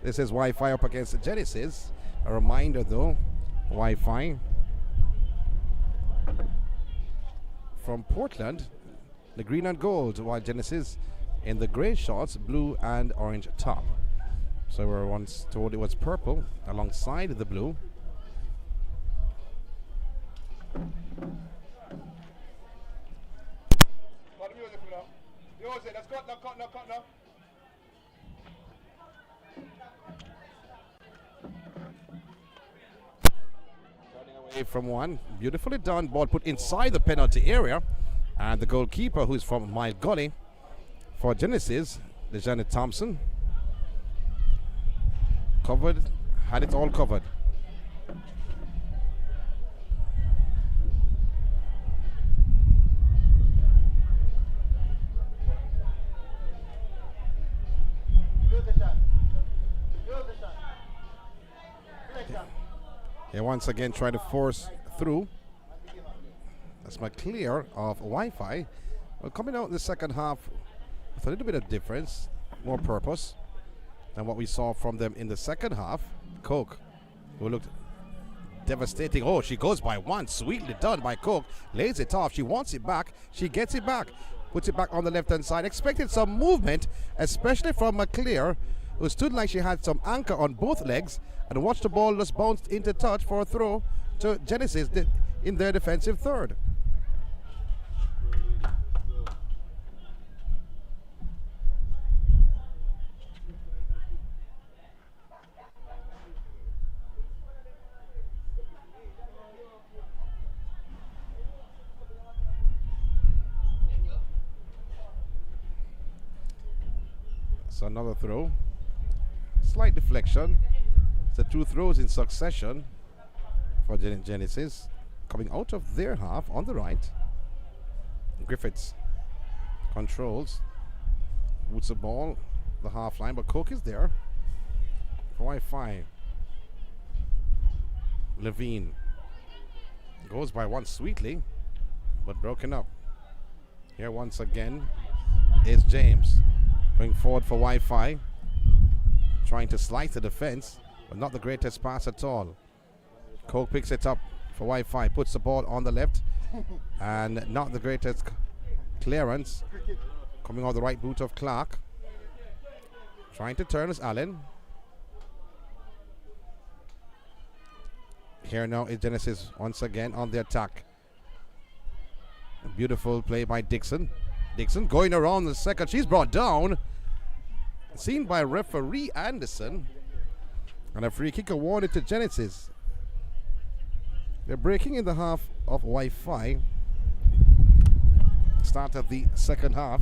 This is Wi-Fi up against the Genesis. A reminder though, Wi-Fi from Portland, the green and gold, while Genesis in the grey shorts, blue and orange top. So we were once told it was purple alongside the blue. Away from one, beautifully done, ball put inside the penalty area, and the goalkeeper, who's from Mile Gully for Genesis, Janet Thompson, had it all covered. He once again tried to force through. That's my clear of Wi-Fi. Well, coming out in the second half with a little bit of difference, more purpose than what we saw from them in the second half. Coke, who looked devastating. Oh, she goes by one. Sweetly done by Coke. Lays it off. She wants it back. She gets it back. Puts it back on the left-hand side. Expected some movement, especially from McClear, who stood like she had some anchor on both legs and watched the ball just bounce into touch for a throw to Genesis in their defensive third. So another throw. Slight deflection. The two throws in succession for Genesis, coming out of their half on the right. Griffiths controls, boots the ball, the half line, but Coke is there for Wi-Fi. Levine goes by one sweetly, but broken up. Here once again is James going forward for Wi-Fi, trying to slice the defense, but not the greatest pass at all. Coke picks it up for Wi-Fi, puts the ball on the left, and not the greatest clearance. Coming on the right boot of Clark. Trying to turn is Allen. Here now is Genesis once again on the attack. A beautiful play by Dixon. Dixon going around the second. She's brought down. Seen by referee Anderson. And a free kick awarded to Genesis. They're breaking in the half of Wi-Fi. Start of the second half.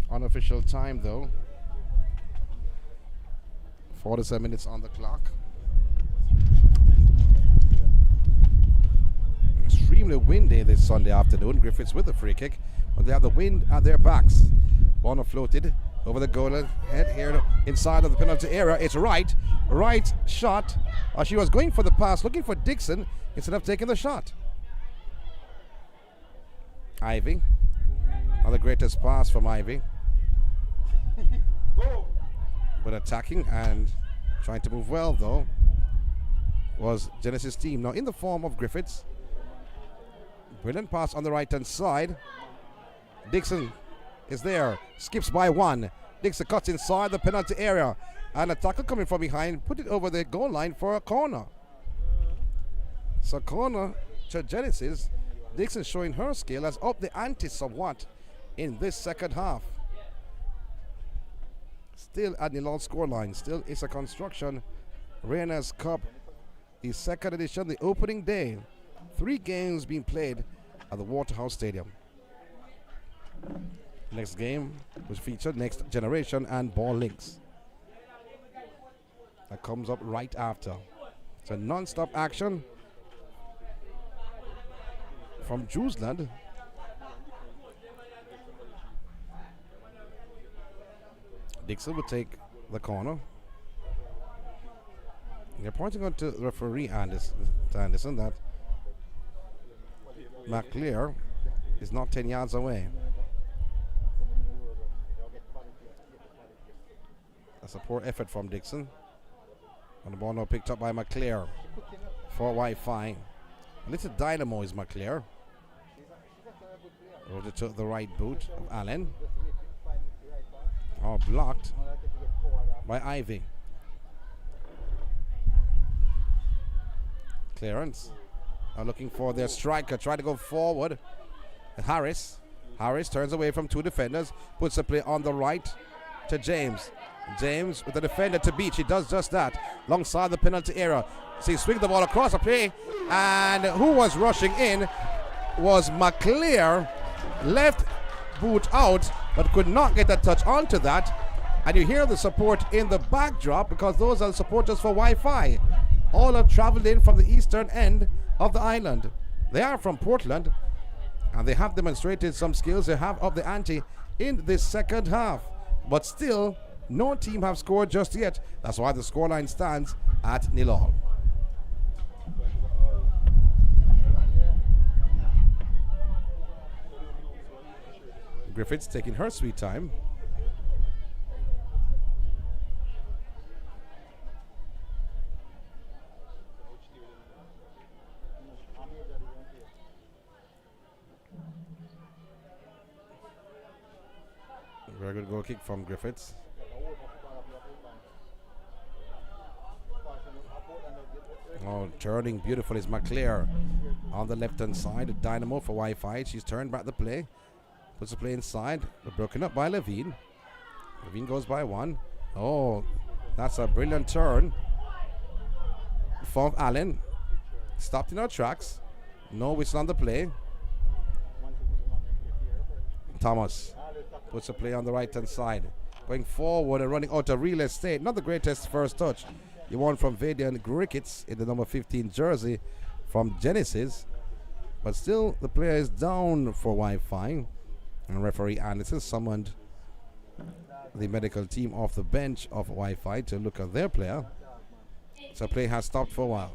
Unofficial time though. 47 minutes on the clock. Extremely windy this Sunday afternoon. Griffiths with the free kick, but they have the wind at their backs. Bonner floated over the goal head here inside of the penalty area. It's right shot. She was going for the pass, looking for Dixon instead of taking the shot. Ivy. Not the greatest pass from Ivy. But attacking and trying to move well though was Genesis team. Now in the form of Griffiths. Brilliant pass on the right hand side. Dixon is there, skips by one. Dixon cuts inside the penalty area, and a tackle coming from behind, put it over the goal line for a corner. So corner to Genesis. Dixon showing her skill, has upped the ante somewhat in this second half. Still at the long scoreline, still ISSA Construction Reinas Cup, the second edition, the opening day. 3 games being played at the Waterhouse Stadium. Next game was featured Next Generation and Ball Links. That comes up right after. It's a non-stop action from Jewsland. Dixon will take the corner. They're pointing out to the referee Anderson that McClear is not 10 yards away. That's a poor effort from Dixon. And the ball now picked up by McClear for Wi-Fi. A little dynamo is McClear. Rolled to the right boot of Allen. Oh, blocked by Ivy. Clearance. Are looking for their striker. Try to go forward. Harris. Harris turns away from 2 defenders. Puts the play on the right to James. James with the defender to beat. He does just that. Alongside the penalty area. So he swings the ball across the play. And who was rushing in was McClear. Left boot out, but could not get a touch onto that. And you hear the support in the backdrop because those are the supporters for Wi-Fi. All have traveled in from the eastern end of the island. They are from Portland, and they have demonstrated some skills. They have upped the ante in this second half, but still no team have scored just yet. That's why the scoreline stands at 0-0. Griffiths taking her sweet time. Very good goal kick from Griffiths. Oh, turning beautiful is McClear on the left hand side. A dynamo for Wi-Fi. She's turned back the play. Puts the play inside. But broken up by Levine. Levine goes by one. Oh, that's a brilliant turn from Allen. Stopped in our tracks. No whistle on the play. Thomas puts a play on the right hand side. Going forward and running out of real estate. Not the greatest first touch you want from Vadian Grickets in the number 15 jersey from Genesis. But still the player is down for Wi-Fi. And referee Anderson summoned the medical team off the bench of Wi-Fi to look at their player. So play has stopped for a while.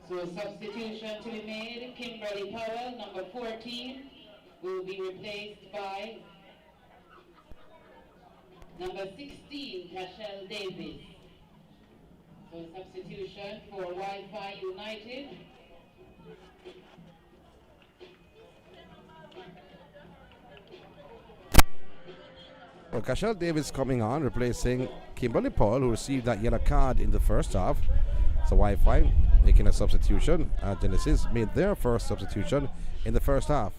So substitution to be made. Kimberly Powell, number 14, will be replaced by number 16, Rachel Davis. So substitution for Wi-Fi United. Well, Cashel Davis coming on, replacing Kimberly Paul, who received that yellow card in the first half. So Wi-Fi making a substitution. Genesis made their first substitution in the first half.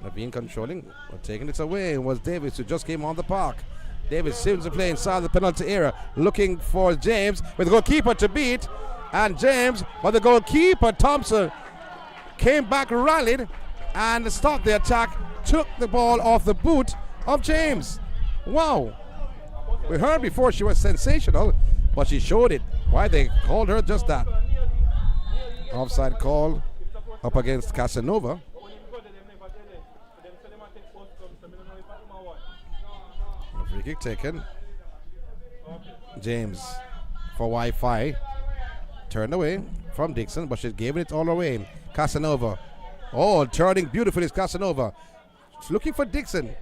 Levine controlling, but taking it away was Davis, who just came on the park. Davis seems to play inside the penalty area, looking for James with the goalkeeper to beat. And James, but the goalkeeper, Thompson, came back, rallied, and stopped the attack, took the ball off the boot of James. Wow. We heard before she was sensational, but she showed it. Why they called her just that. Offside call up against Casanova. Free kick taken. James for Wi-Fi. Turned away from Dixon, but she's giving it all away. Casanova. Oh, turning beautifully is Casanova. She's looking for Dixon.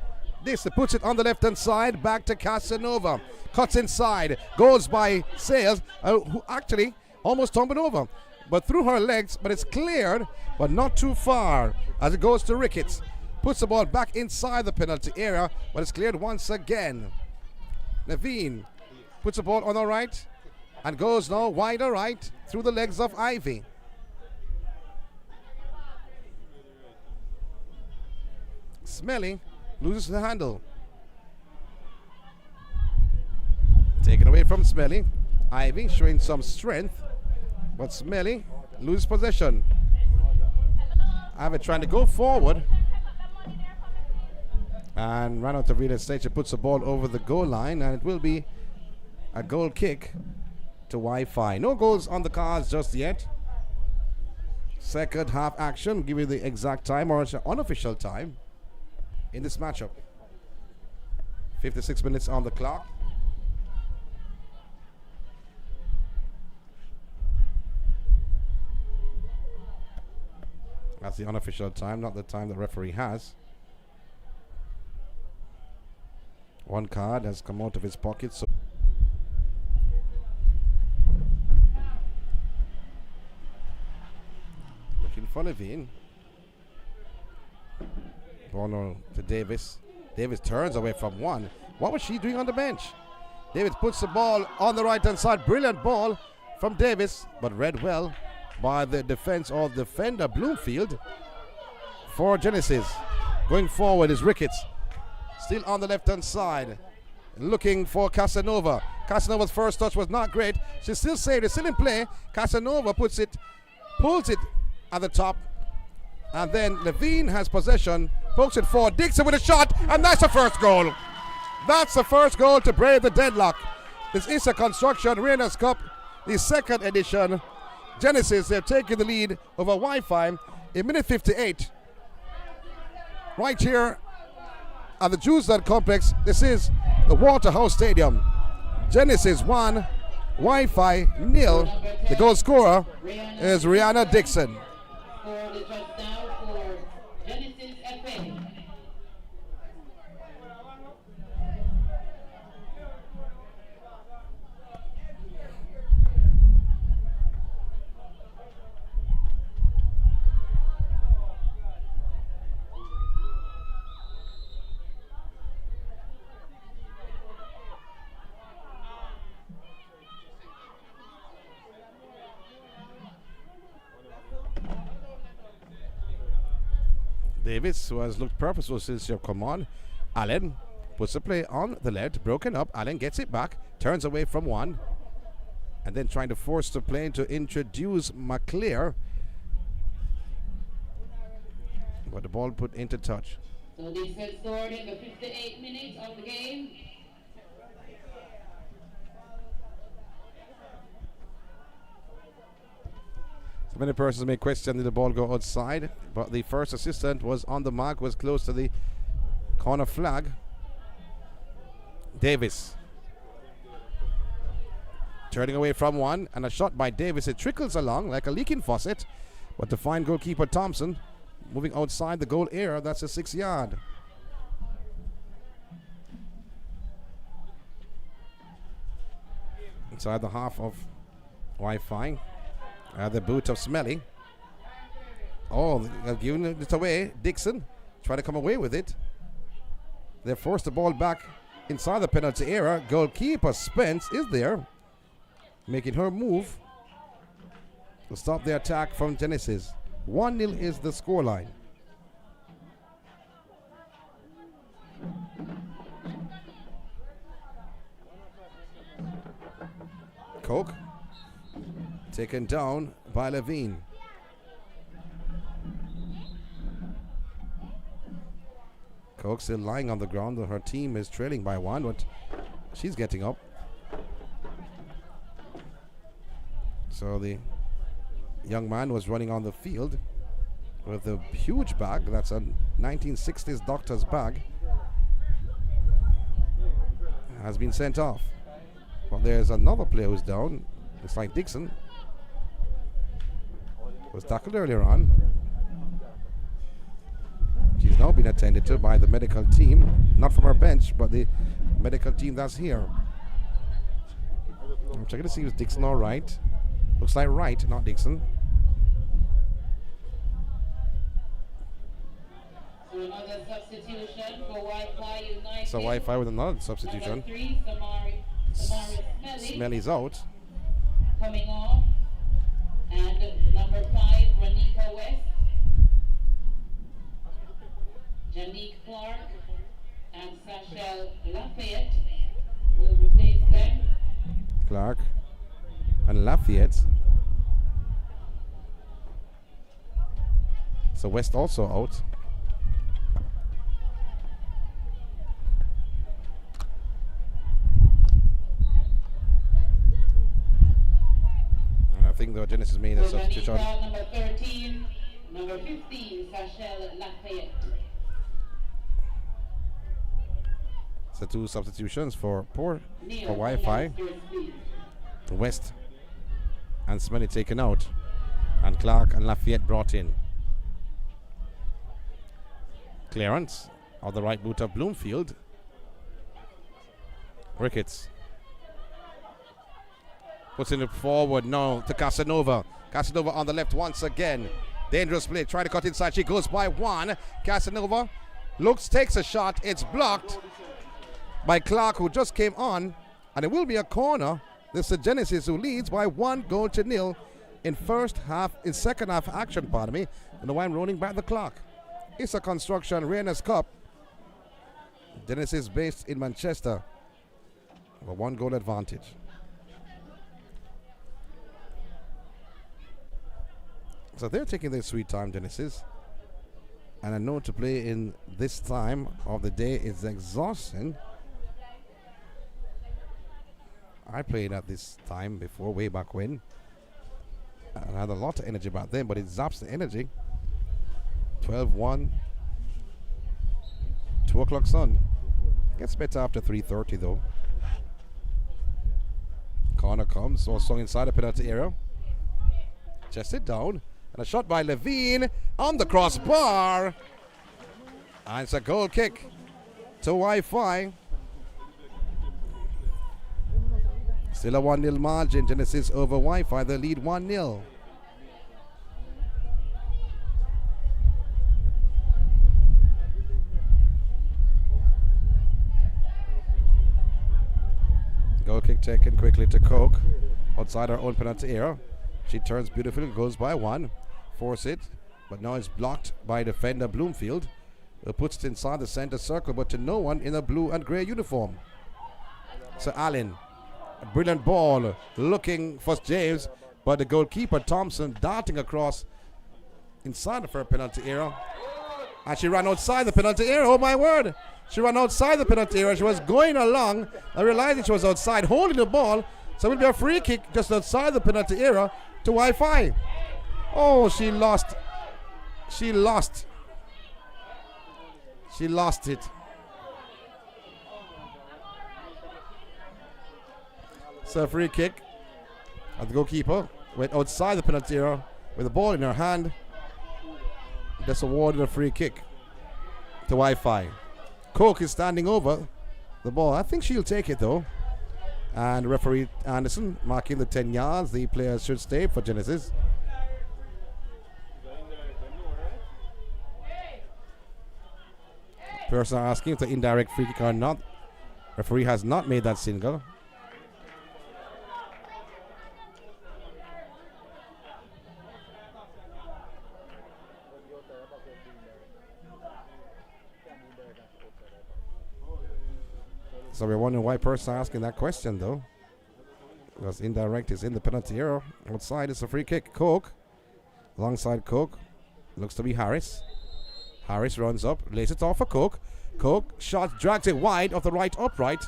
Dixon puts it on the left-hand side. Back to Casanova. Cuts inside. Goes by Sales, who actually almost tumbled over. But through her legs, but it's cleared, but not too far as it goes to Ricketts. Puts the ball back inside the penalty area, but it's cleared once again. Levine puts the ball on the right and goes now wider right through the legs of Ivy. Smelly loses the handle. Taken away from Smelly. Ivy showing some strength, but Smelly loses possession. Ivy trying to go forward and ran out of real estate. She puts the ball over the goal line, and it will be a goal kick to Wi-Fi. No goals on the cards just yet. Second half action. Give you the exact time, or unofficial time in this matchup. 56 minutes on the clock. That's the unofficial time, not the time the referee has. One card has come out of his pocket. So looking for Levine. Ball to Davis. Davis turns away from one. What was she doing on the bench? Davis puts the ball on the right hand side. Brilliant ball from Davis, but read well by the defense of defender Bloomfield for Genesis. Going forward is Ricketts. Still on the left-hand side, looking for Casanova. Casanova's first touch was not great. She's still saved. It's still in play. Casanova pulls it at the top. And then Levine has possession, pokes it forward. Dixon with a shot, and that's the first goal. That's the first goal to break the deadlock. This is a Construction Reinas Cup, the second edition. Genesis, they're taking the lead over Wi-Fi in minute 58. Right here at the Jewsland Complex. This is the Waterhouse Stadium. Genesis 1, Wi-Fi 0. The goal scorer is Rihanna Dixon. For the touchdown for Genesis FA. Davis, who has looked purposeful since your come on. Allen puts the play on the left, broken up. Allen gets it back, turns away from one, and then trying to force the play to introduce McClear. But the ball put into touch. So this has scored in the 58 minutes of the game. So many persons may question did the ball go outside, but the first assistant was on the mark, was close to the corner flag. Davis turning away from one, and a shot by Davis. It trickles along like a leaking faucet, but to find goalkeeper Thompson moving outside the goal area. That's a 6 yard. Inside the half of Wi-Fi. The boot of Smelly. Oh, they're giving it away. Dixon trying to come away with it. They forced the ball back inside the penalty area. Goalkeeper Spence is there, making her move to stop the attack from Genesis. 1-0 is the scoreline. Coke taken down by Levine. Coke still lying on the ground. Her team is trailing by 1, but she's getting up. So the young man was running on the field with a huge bag. That's a 1960s doctor's bag. Has been sent off. But there's another player who's down. It's like Dixon. Was tackled earlier on. She's now been attended to by the medical team. Not from her bench, but the medical team that's here. I'm checking to see if Dixon all right. Looks like Wright, not Dixon. So another substitution for Wi-Fi United. So Wi-Fi with another substitution. Number 3, Samari Smelly's out. coming off. And number 5, Ranika West. Janique Clark and Sachel Lafayette will replace them. Clark and Lafayette. So West also out. And I think the Genesis made a substitution. Number 13, number 15, Sachel Lafayette. So 2 substitutions for Wi-Fi. West and Smelly taken out, and Clark and Lafayette brought in. Clearance of the right boot of Bloomfield. Ricketts puts it forward now to Casanova. Casanova on the left once again. Dangerous play, trying to cut inside. She goes by 1. Casanova takes a shot. It's blocked by Clark, who just came on, and it will be a corner. This is Genesis, who leads by 1-0 in second half action, pardon me, and the one rolling back the clock. ISSA Construction Reinas Cup. Genesis based in Manchester. A 1-goal advantage. So they're taking their sweet time, Genesis. And I know to play in this time of the day is exhausting. I played at this time before, way back when. And I had a lot of energy back then, but it zaps the energy. 12-1. 2 o'clock sun. Gets better after 3:30 though. Corner comes, also inside the penalty area. Chested down. And a shot by Levine on the crossbar. And it's a goal kick to Wi-Fi. Still a 1-0 margin. Genesis over Wi-Fi. They lead 1-0. Goal kick taken quickly to Coke. Outside her own penalty area. She turns beautifully, goes by 1. Force it. But now it's blocked by defender Bloomfield. Who puts it inside the center circle, but to no one in a blue and grey uniform. So Allen. A brilliant ball looking for James, but the goalkeeper Thompson darting across inside of her penalty area. And she ran outside the penalty area. Oh my word! She ran outside the penalty area. She was going along and realizing she was outside, holding the ball. So it will be a free kick just outside the penalty area to Wi-Fi. Oh, she lost. She lost. She lost it. So free kick. And the goalkeeper went outside the penalty area with the ball in her hand. Just awarded a free kick to Wi-Fi. Coke is standing over the ball. I think she'll take it though. And referee Anderson marking the 10 yards. The players should stay for Genesis. Person asking if the indirect free kick or not. Referee has not made that single. So we're wondering why person asking that question though. Because indirect is in the penalty area. Outside is a free kick. Coke. Alongside Coke. Looks to be Harris. Harris runs up. Lays it off for Coke. Coke shot, drags it wide off the right upright.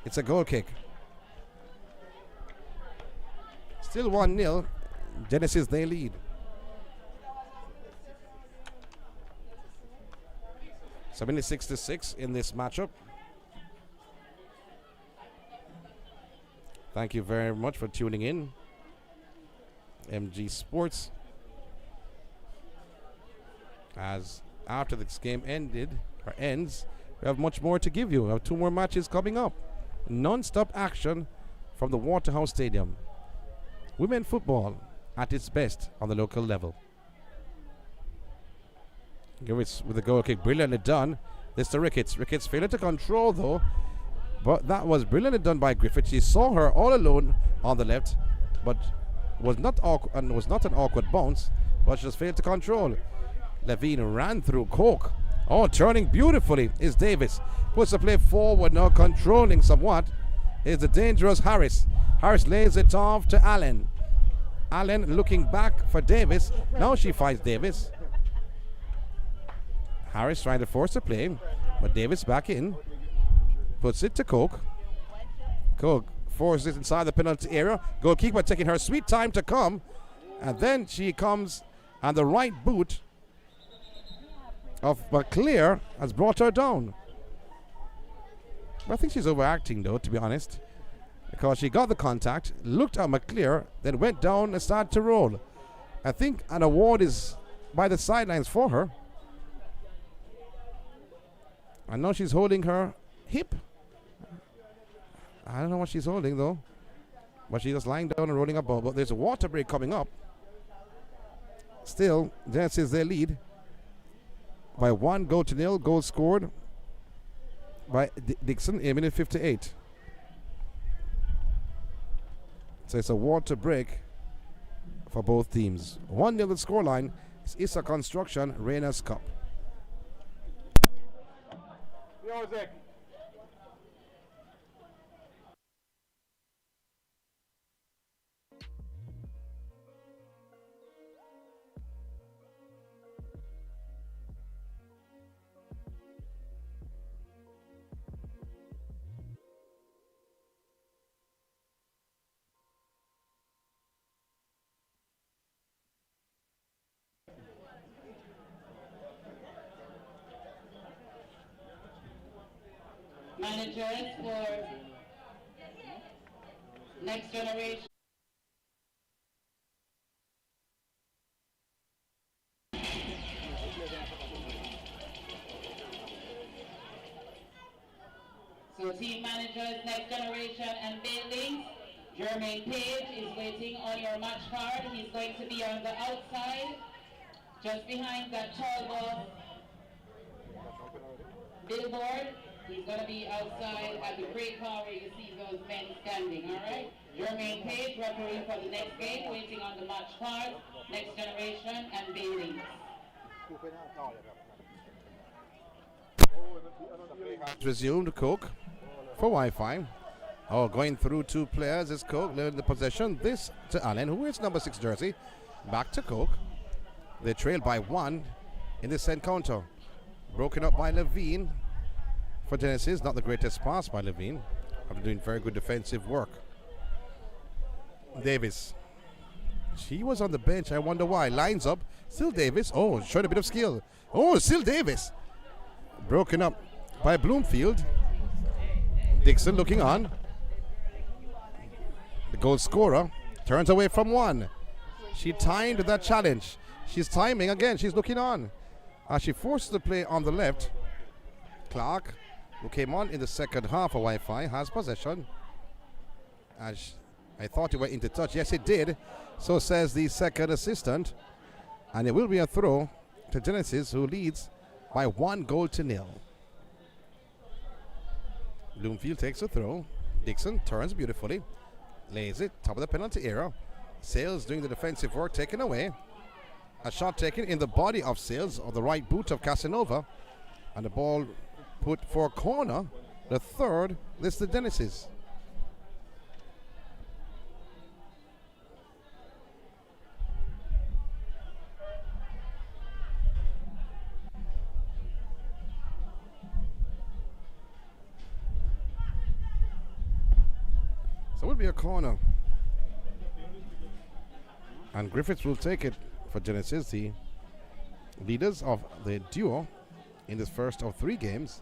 It's a goal kick. Still 1-0. Genesis they lead. 76-6 in this matchup. Thank you very much for tuning in. MG Sports. As after this game ends, we have much more to give you. We have 2 more matches coming up. Non-stop action from the Waterhouse Stadium. Women football at its best on the local level. With the goal kick, brilliantly done. This to Ricketts. Ricketts failed to control though. But that was brilliantly done by Griffith. She saw her all alone on the left, but was not an awkward bounce, but just failed to control. Levine ran through Coke. Oh, turning beautifully is Davis. Puts the play forward now, controlling somewhat. Is the dangerous Harris. Harris lays it off to Allen. Allen looking back for Davis. Now she finds Davis. Harris trying to force the play, but Davis back in. Puts it to Coke. Coke forces it inside the penalty area. Goalkeeper taking her sweet time to come. And then she comes, and the right boot of McClear has brought her down. I think she's overacting though, to be honest. Because she got the contact, looked at McClear, then went down and started to roll. I think an award is by the sidelines for her. And now she's holding her hip. I don't know what she's holding though. But she's just lying down and rolling about. But there's a water break coming up. Still, Genesis their lead by 1-0. Goal scored by Dixon in minute 58. So it's a water break for both teams. 1-0 the scoreline. It's ISSA Construction Reinas Cup. Managers for next generation. So team managers, next generation and buildings. Jermaine Page is waiting on your match card. He's going to be on the outside, just behind that tall billboard. He's going to be outside at the great car where you see those men standing, all right? Jermaine Page, referee for the next game, waiting on the match card, next generation and buildings. Resumed Coke for Wi-Fi. Oh, going through 2 players is Coke, leaving the possession. This to Allen, who wears number 6 jersey. Back to Coke. They trail by 1 in this encounter. Broken up by Levine. For Genesis, not the greatest pass by Levine. After doing very good defensive work. Davis. She was on the bench. I wonder why. Lines up. Still Davis. Oh, showed a bit of skill. Oh, still Davis. Broken up by Bloomfield. Dixon looking on. The goal scorer turns away from 1. She timed that challenge. She's timing again. She's looking on. As she forces the play on the left. Clark, who came on in the second half of Wi-Fi, has possession. As I thought it went into touch. Yes, it did. So says the second assistant. And it will be a throw to Genesis, who leads by 1-0. Bloomfield takes a throw. Dixon turns beautifully. Lays it, top of the penalty area. Sales doing the defensive work, taken away. A shot taken in the body of Sales, or the right boot of Casanova. And the ball put for a corner. The third, this is the Dennis's. So it will be a corner. And Griffiths will take it for Genesis, the leaders of the duo in this first of 3 games.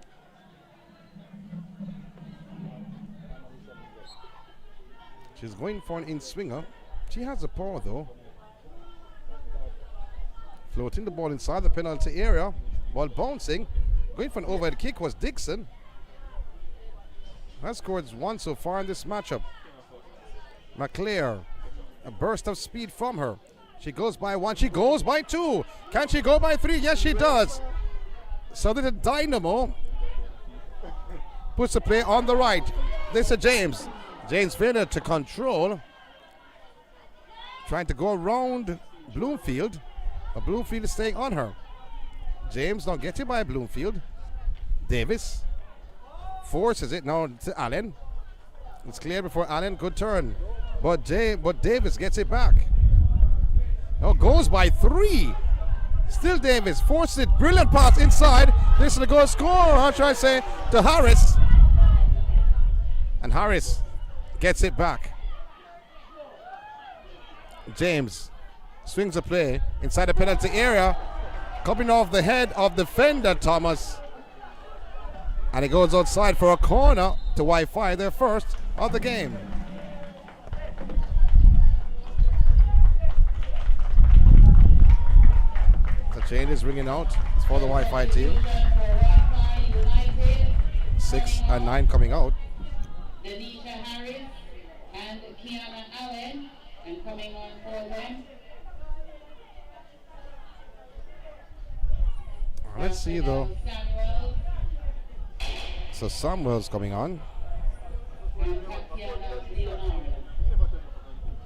She's going for an in-swinger. She has the power though. Floating the ball inside the penalty area. Ball bouncing. Going for an overhead kick was Dixon. Has scored 1 so far in this matchup. McClare, a burst of speed from her. She goes by 1, she goes by 2. Can she go by 3? Yes, she does. So the Dynamo puts the play on the right. This is James. James failure to control. Trying to go around Bloomfield. But Bloomfield is staying on her. James now getting by Bloomfield. Davis forces it now to Allen. It's clear before Allen. Good turn. But Davis gets it back. Now goes by 3. Still Davis forces it. Brilliant pass inside. This is the goal score, how should I say, to Harris. And Harris gets it back. James swings the play inside the penalty area. Coming off the head of defender Thomas. And it goes outside for a corner to Wi-Fi, their first of the game. The chain is ringing out. It's for the Wi-Fi team. 6 and 9 coming out. Denisha Harris and Kiana Allen, and coming on for them. Let's see though. So Samuel's coming on.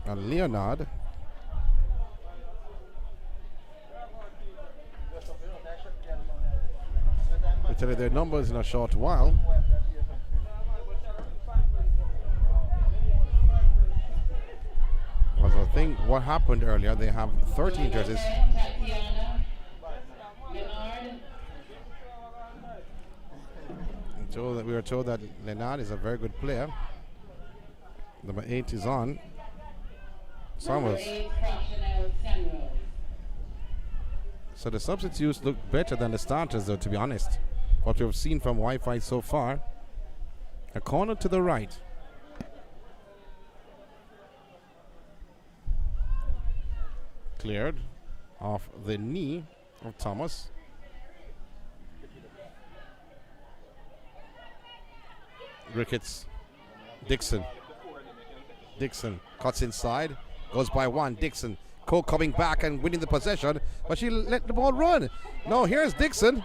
And Leonard. I'll tell you their numbers in a short while. Well, I think what happened earlier, they have 13 jerseys. We were told that Leonard is a very good player. Number 8 is on. Samuels. So the substitutes look better than the starters, though, to be honest. What we've seen from Wi-Fi so far. A corner to the right. Cleared off the knee of Thomas. Ricketts. Dixon cuts inside, goes by 1. Dixon. Cole coming back and winning the possession, but she let the ball run. No, here's Dixon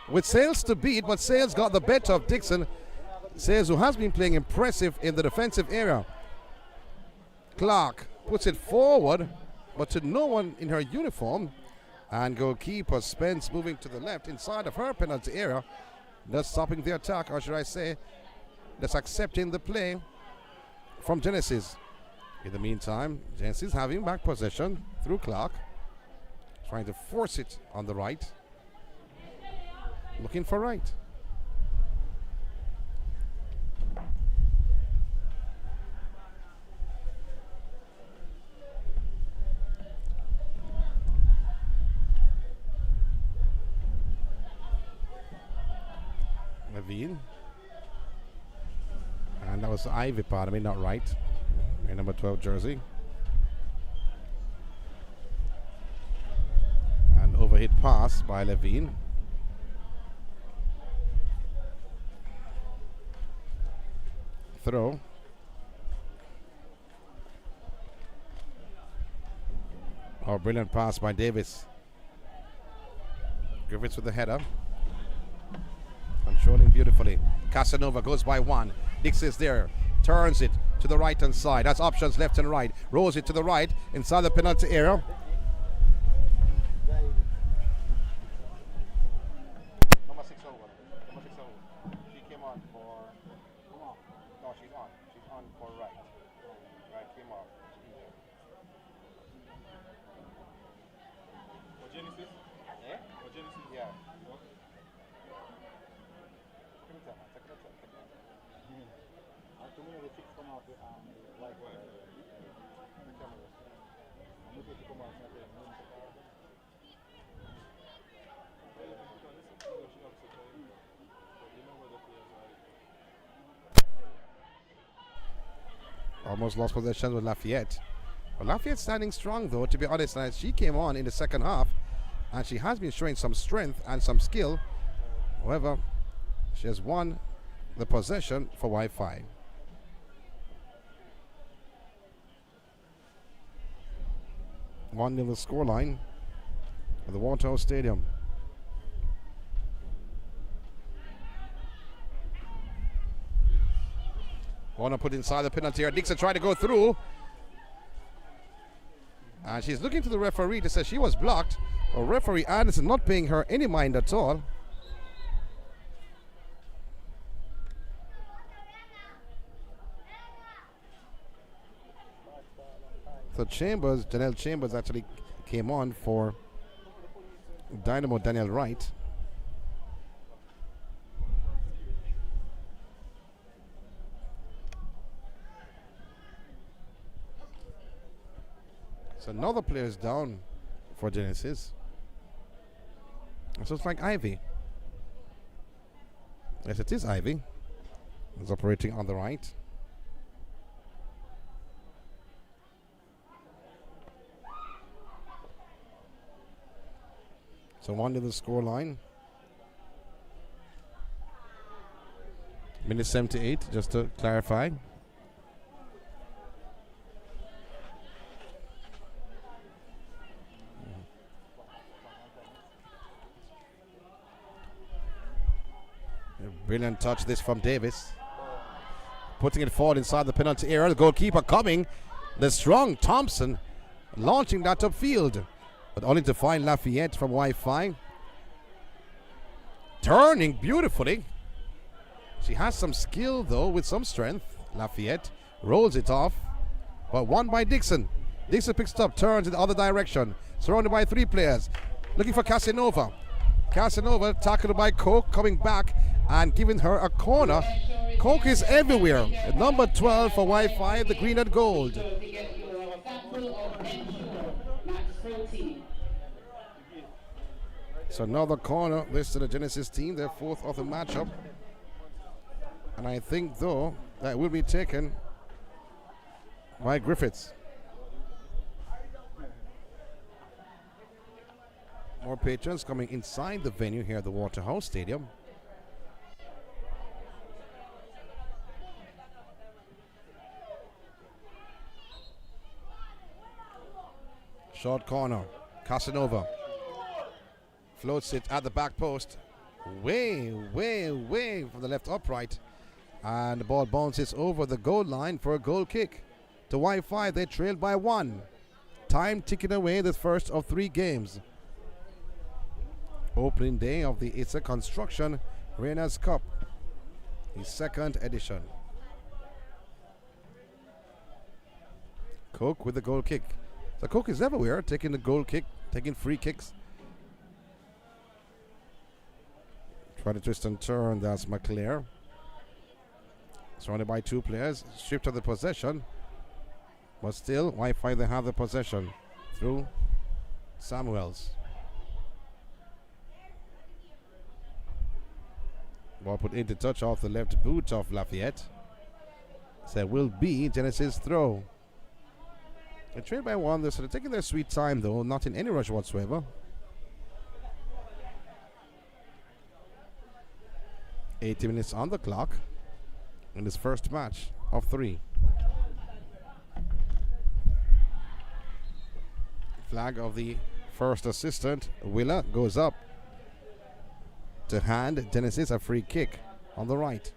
with Sales to beat, but Sales got the better of Dixon. Sales, who has been playing impressive in the defensive area. Clark puts it forward, but to no one in her uniform. And goalkeeper Spence moving to the left inside of her penalty area. Thus stopping the attack, or should I say, that's accepting the play from Genesis. In the meantime, Genesis having back possession through Clark. Trying to force it on the right. Looking for right. Levine. And that was Ivy, pardon me, not right. A number 12 jersey. And overhit pass by Levine. Throw. Oh, brilliant pass by Davis. Griffiths with the header. Controlling beautifully. Casanova goes by one. Dix is there. Turns it to the right hand side. That's options left and right. Rolls it to the right inside the penalty area. Number 6 over. Number 6 over. She came on for. No, she's on. She's on for right. Right came off. What Genesis? Yeah? What Genesis? Yeah. Almost lost possession with Lafayette. Well, Lafayette standing strong though, to be honest. And she came on in the second half and she has been showing some strength and some skill. However, she has won the possession for Wi-Fi. One nil the scoreline at the Waterhouse Stadium. Warner put inside the penalty area. Dixon tried to go through. And she's looking to the referee to say she was blocked. But referee Anderson not paying her any mind at all. So Janelle Chambers actually came on for Dynamo Daniel Wright. So another player is down for Genesis. So it's like Ivy. Yes, it is Ivy. It's operating on the right. So 1 to the score line. Minute 78, just to clarify. A brilliant touch this from Davis. Putting it forward inside the penalty area. The goalkeeper coming. The strong Thompson launching that upfield. But only to find Lafayette from Wi-Fi. Turning beautifully. She has some skill though, with some strength. Lafayette rolls it off. But won by Dixon. Dixon picks it up, turns in the other direction. Surrounded by 3 players. Looking for Casanova. Casanova tackled by Coke, coming back and giving her a corner. Coke is everywhere. At number 12 for Wi-Fi, the green and gold. So another corner, this to the Genesis team, their 4th of the matchup. And I think though that will be taken by Griffiths. More patrons coming inside the venue here at the Waterhouse Stadium. Short corner, Casanova floats it at the back post, way from the left upright, and the ball bounces over the goal line for a goal kick. To Wi-Fi, they trailed by 1. Time ticking away, the first of 3 games. Opening day of the ISSA Construction Reinas Cup, the 2nd edition. Cook with the goal kick. So Cook is everywhere, taking the goal kick, taking free kicks. Try to twist and turn, that's McClare. Surrounded by 2 players, stripped of the possession. But still, Wi-Fi, they have the possession through Samuels. Ball put into touch off the left boot of Lafayette. So it will be Genesis throw. They trail by 1, so they're taking their sweet time though, not in any rush whatsoever. 80 minutes on the clock in this first match of 3. Flag of the first assistant, Willa, goes up. to hand Genesis a free kick on the right.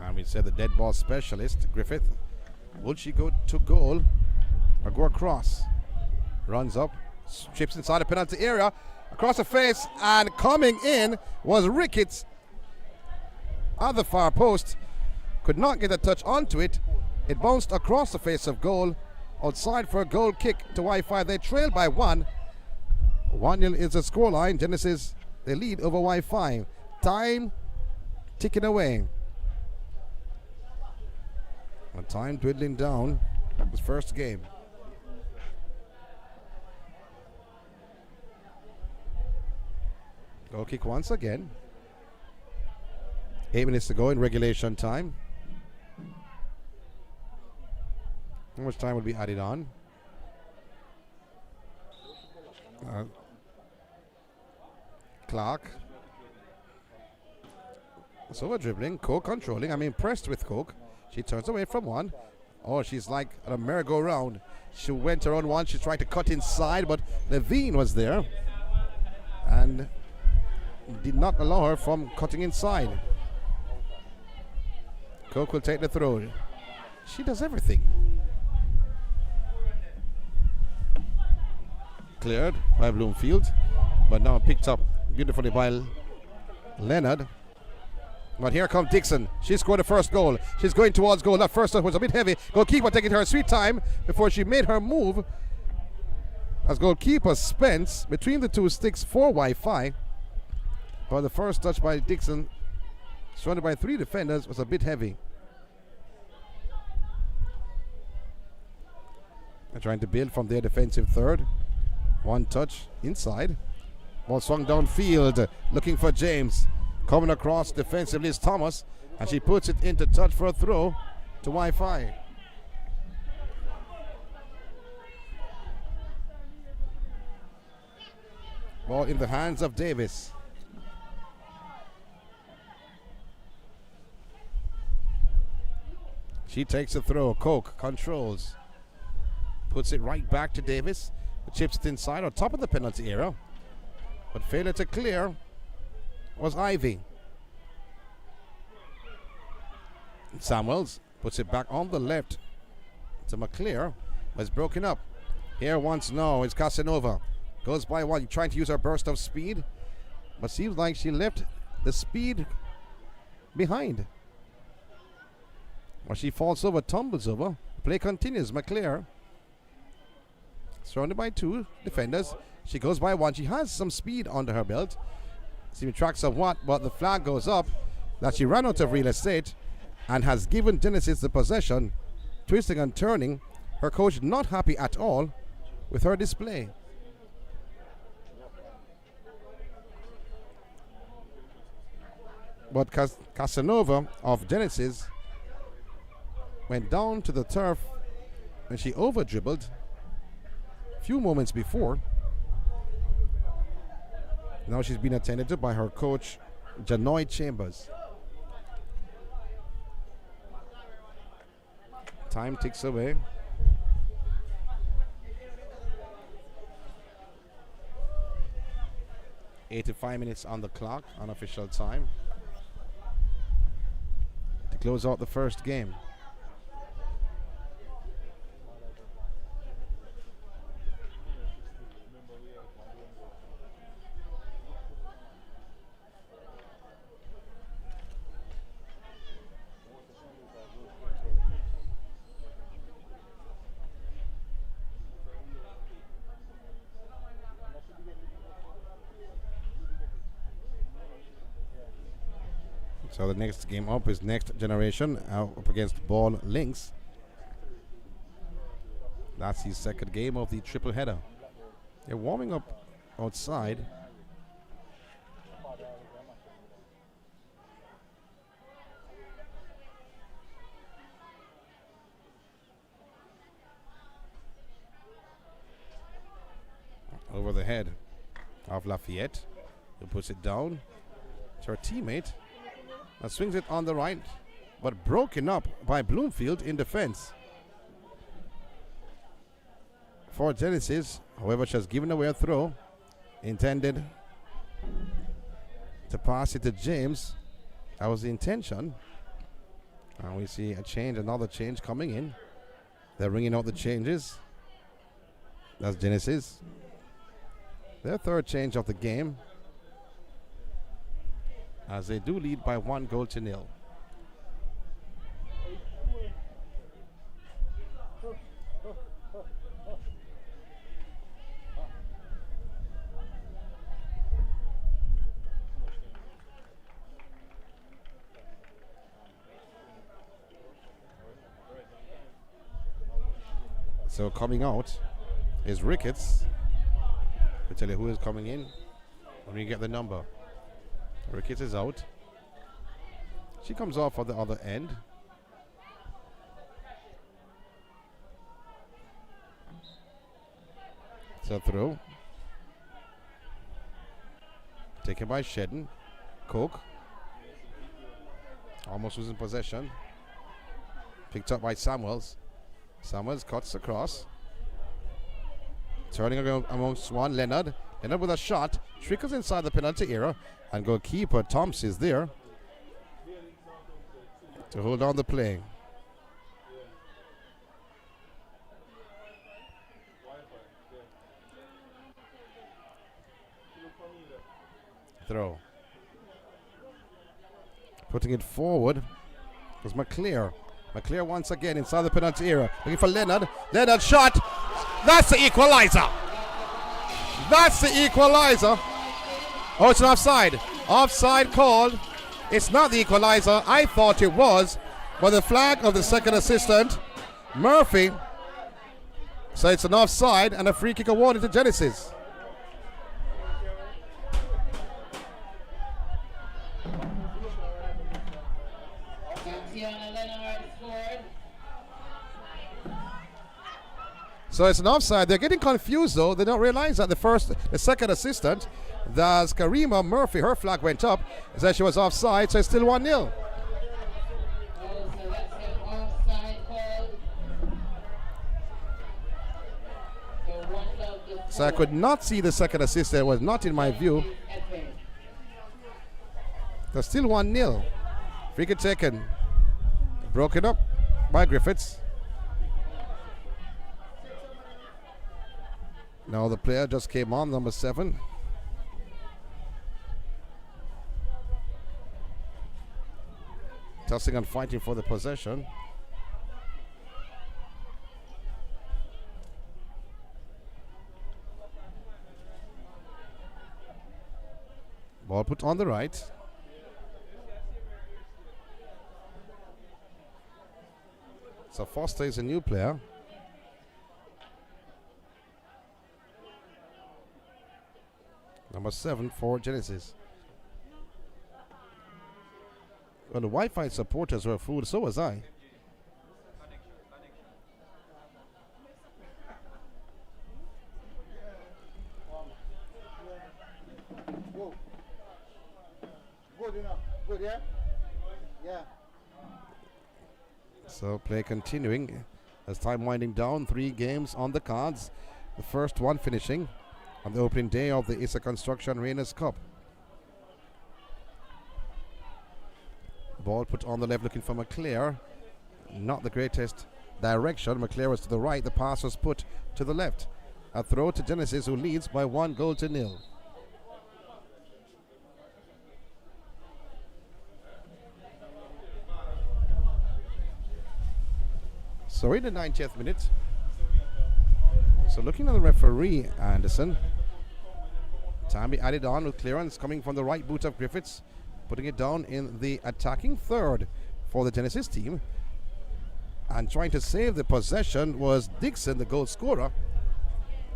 And we said the dead ball specialist, Griffith. Will she go to goal or go across? Runs up, chips inside the penalty area, across the face, and coming in was Ricketts at the far post. Could not get a touch onto it. It bounced across the face of goal, outside for a goal kick to Wi-Fi. They trail by 1. 1-0 is the scoreline. Genesis, they lead over Wi-Fi. Time ticking away. And time dwindling down. This first game. Goal kick once again. 8 minutes to go in regulation time. How much time will be added on? Clark. So we're dribbling. Coke controlling. I'm impressed with Coke. She turns away from one. Oh, she's like a merry-go-round. She went around one. She's trying to cut inside, but Levine was there and did not allow her from cutting inside. Coke will take the throw. She does everything. Cleared by Bloomfield, but now picked up beautifully by Leonard. But here comes Dixon. She scored the first goal. She's going towards goal. That first one was a bit heavy. Goalkeeper taking her sweet time before she made her move. As goalkeeper Spence between the two sticks for Wi-Fi. But the first touch by Dixon, surrounded by 3 defenders, was a bit heavy. They're trying to build from their defensive third. One touch inside. Ball swung downfield, looking for James. Coming across defensively is Thomas, and she puts it into touch for a throw to Wi-Fi. Ball in the hands of Davis. She takes a throw. Coke controls. Puts it right back to Davis. Chips it inside on top of the penalty area. But failure to clear was Ivy. Samuels puts it back on the left to McClear. It's broken up. Here once now is Casanova. Goes by one, trying to use her burst of speed. But seems like she left the speed behind. Well, she falls over, tumbles over. Play continues. McClear surrounded by 2 defenders. She goes by one. She has some speed under her belt. Seems tracks somewhat, but the flag goes up that she ran out of real estate and has given Genesis the possession. Twisting and turning. Her coach not happy at all with her display. But Casanova of Genesis went down to the turf when she over dribbled a few moments before. Now she's been attended to by her coach, Janoy Chambers. Time ticks away. 85 minutes on the clock, unofficial time, to close out the first game. So the next game up is Next Generation up against Ball Links. That's the second game of the triple header. They're warming up outside. Over the head of Lafayette, who puts it down to her teammate and swings it on the right, but broken up by Bloomfield in defense. For Genesis, however, she has given away a throw intended to pass it to James. That was the intention. And we see a change, another change coming in. They're ringing out the changes. That's Genesis. Their third change of the game, as they do lead by 1-0. So coming out is Ricketts. We'll tell you who is coming in when we get the number. Ricketts is out. She comes off on the other end. So through. Taken by Shedden. Cook. Almost losing possession. Picked up by Samuels. Samuels cuts across. Turning around amongst one, Leonard. Leonard with a shot. Trickles inside the penalty area. And goalkeeper Thompson is there to hold on the play. Throw. Putting it forward was McClear. McClear once again inside the penalty area. Looking for Leonard. Leonard shot. That's the equalizer. That's the equalizer. Oh, it's an offside. Offside called. It's not the equalizer. I thought it was. But the flag of the second assistant, Murphy. So it's an offside and a free kick awarded to Genesis. So it's an offside. They're getting confused though. They don't realize that the second assistant, that's Karima Murphy, her flag went up. Said she was offside, so it's still 1-0. So I could not see the second assistant. It was not in my view. They're still 1-0. Free kick taken. Broken up by Griffiths. Now the player just came on, number 7. Tossing and fighting for the possession. Ball put on the right. So Foster is a new player. Number 7 for Genesis. Well, the Wi-Fi supporters were fooled, so was I. Good enough. Good, yeah? Yeah. So play continuing as time winding down. 3 games on the cards. The first one finishing on the opening day of the ISSA Construction Reinas Cup. Ball put on the left looking for McClear. Not the greatest direction. McClear was to the right. The pass was put to the left. A throw to Genesis, who leads by 1-0. So in the 90th minute. So looking at the referee, Anderson. Time be added on with clearance coming from the right boot of Griffiths. Putting it down in the attacking third for the Genesis team. And trying to save the possession was Dixon, the goal scorer.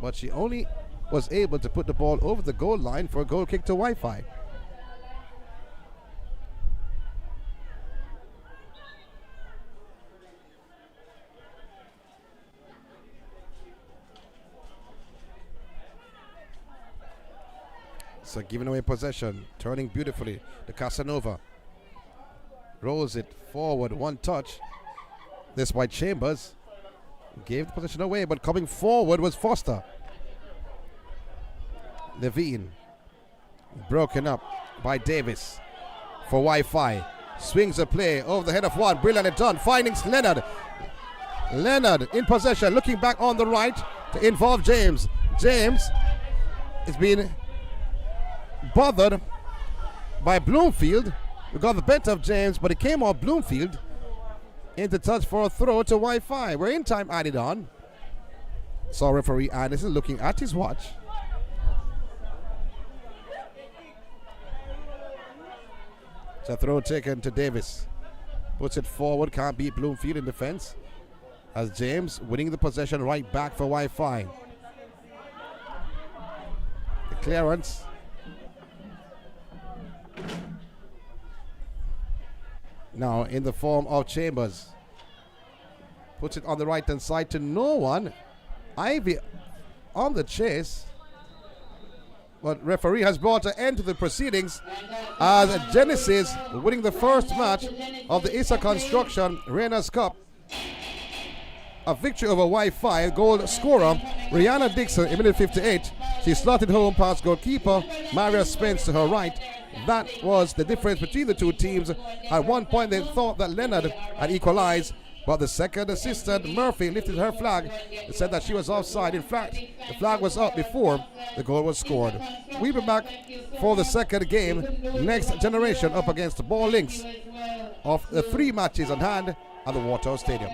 But she only was able to put the ball over the goal line for a goal kick to Wi-Fi. ISSA giving away possession, turning beautifully to Casanova. Rolls it forward, one touch. This by Chambers. Gave the possession away, but coming forward was Foster. Levine. Broken up by Davis for Wi-Fi. Swings a play over the head of one. Brilliantly done. Finding Leonard. Leonard in possession, looking back on the right to involve James. James is being bothered by Bloomfield. We got the better of James, but it came off Bloomfield into touch for a throw to Wi-Fi. We're in time added on. So referee Anderson looking at his watch. It's a throw taken to Davis. Puts it forward, can't beat Bloomfield in defense. As James winning the possession right back for Wi-Fi. The clearance. Now in the form of Chambers. Puts it on the right hand side to no one. Ivy on the chase. But referee has brought an end to the proceedings as Genesis winning the first match of the ISSA Construction Reinas Cup. A victory over Wi-Fi. Goal scorer Rihanna Dixon in minute 58. She slotted home past goalkeeper Maria Spence to her right. That was the difference between the two teams. At one point they thought that Leonard had equalized, but the second assistant Murphy lifted her flag and said that she was offside. In fact, the flag was up before the goal was scored. We'll be back for the second game. Next Generation up against the Ball Links of the 3 matches on hand at the Waterhouse Stadium.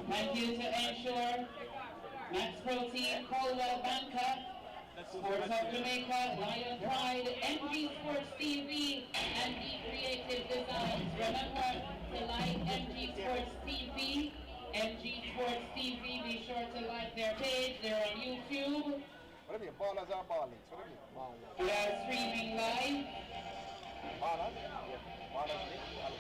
Thank you to Ensure, Max Protein, Colwell Banker, Sports of Jamaica, Lion Pride, MG Sports TV, and the Creative Designs. Remember to like MG Sports TV, MG Sports TV. Be sure to like their page. They're on YouTube. What do you mean, ballers are ballers? What do you mean? We are streaming live. Ballers? Yeah, ballers.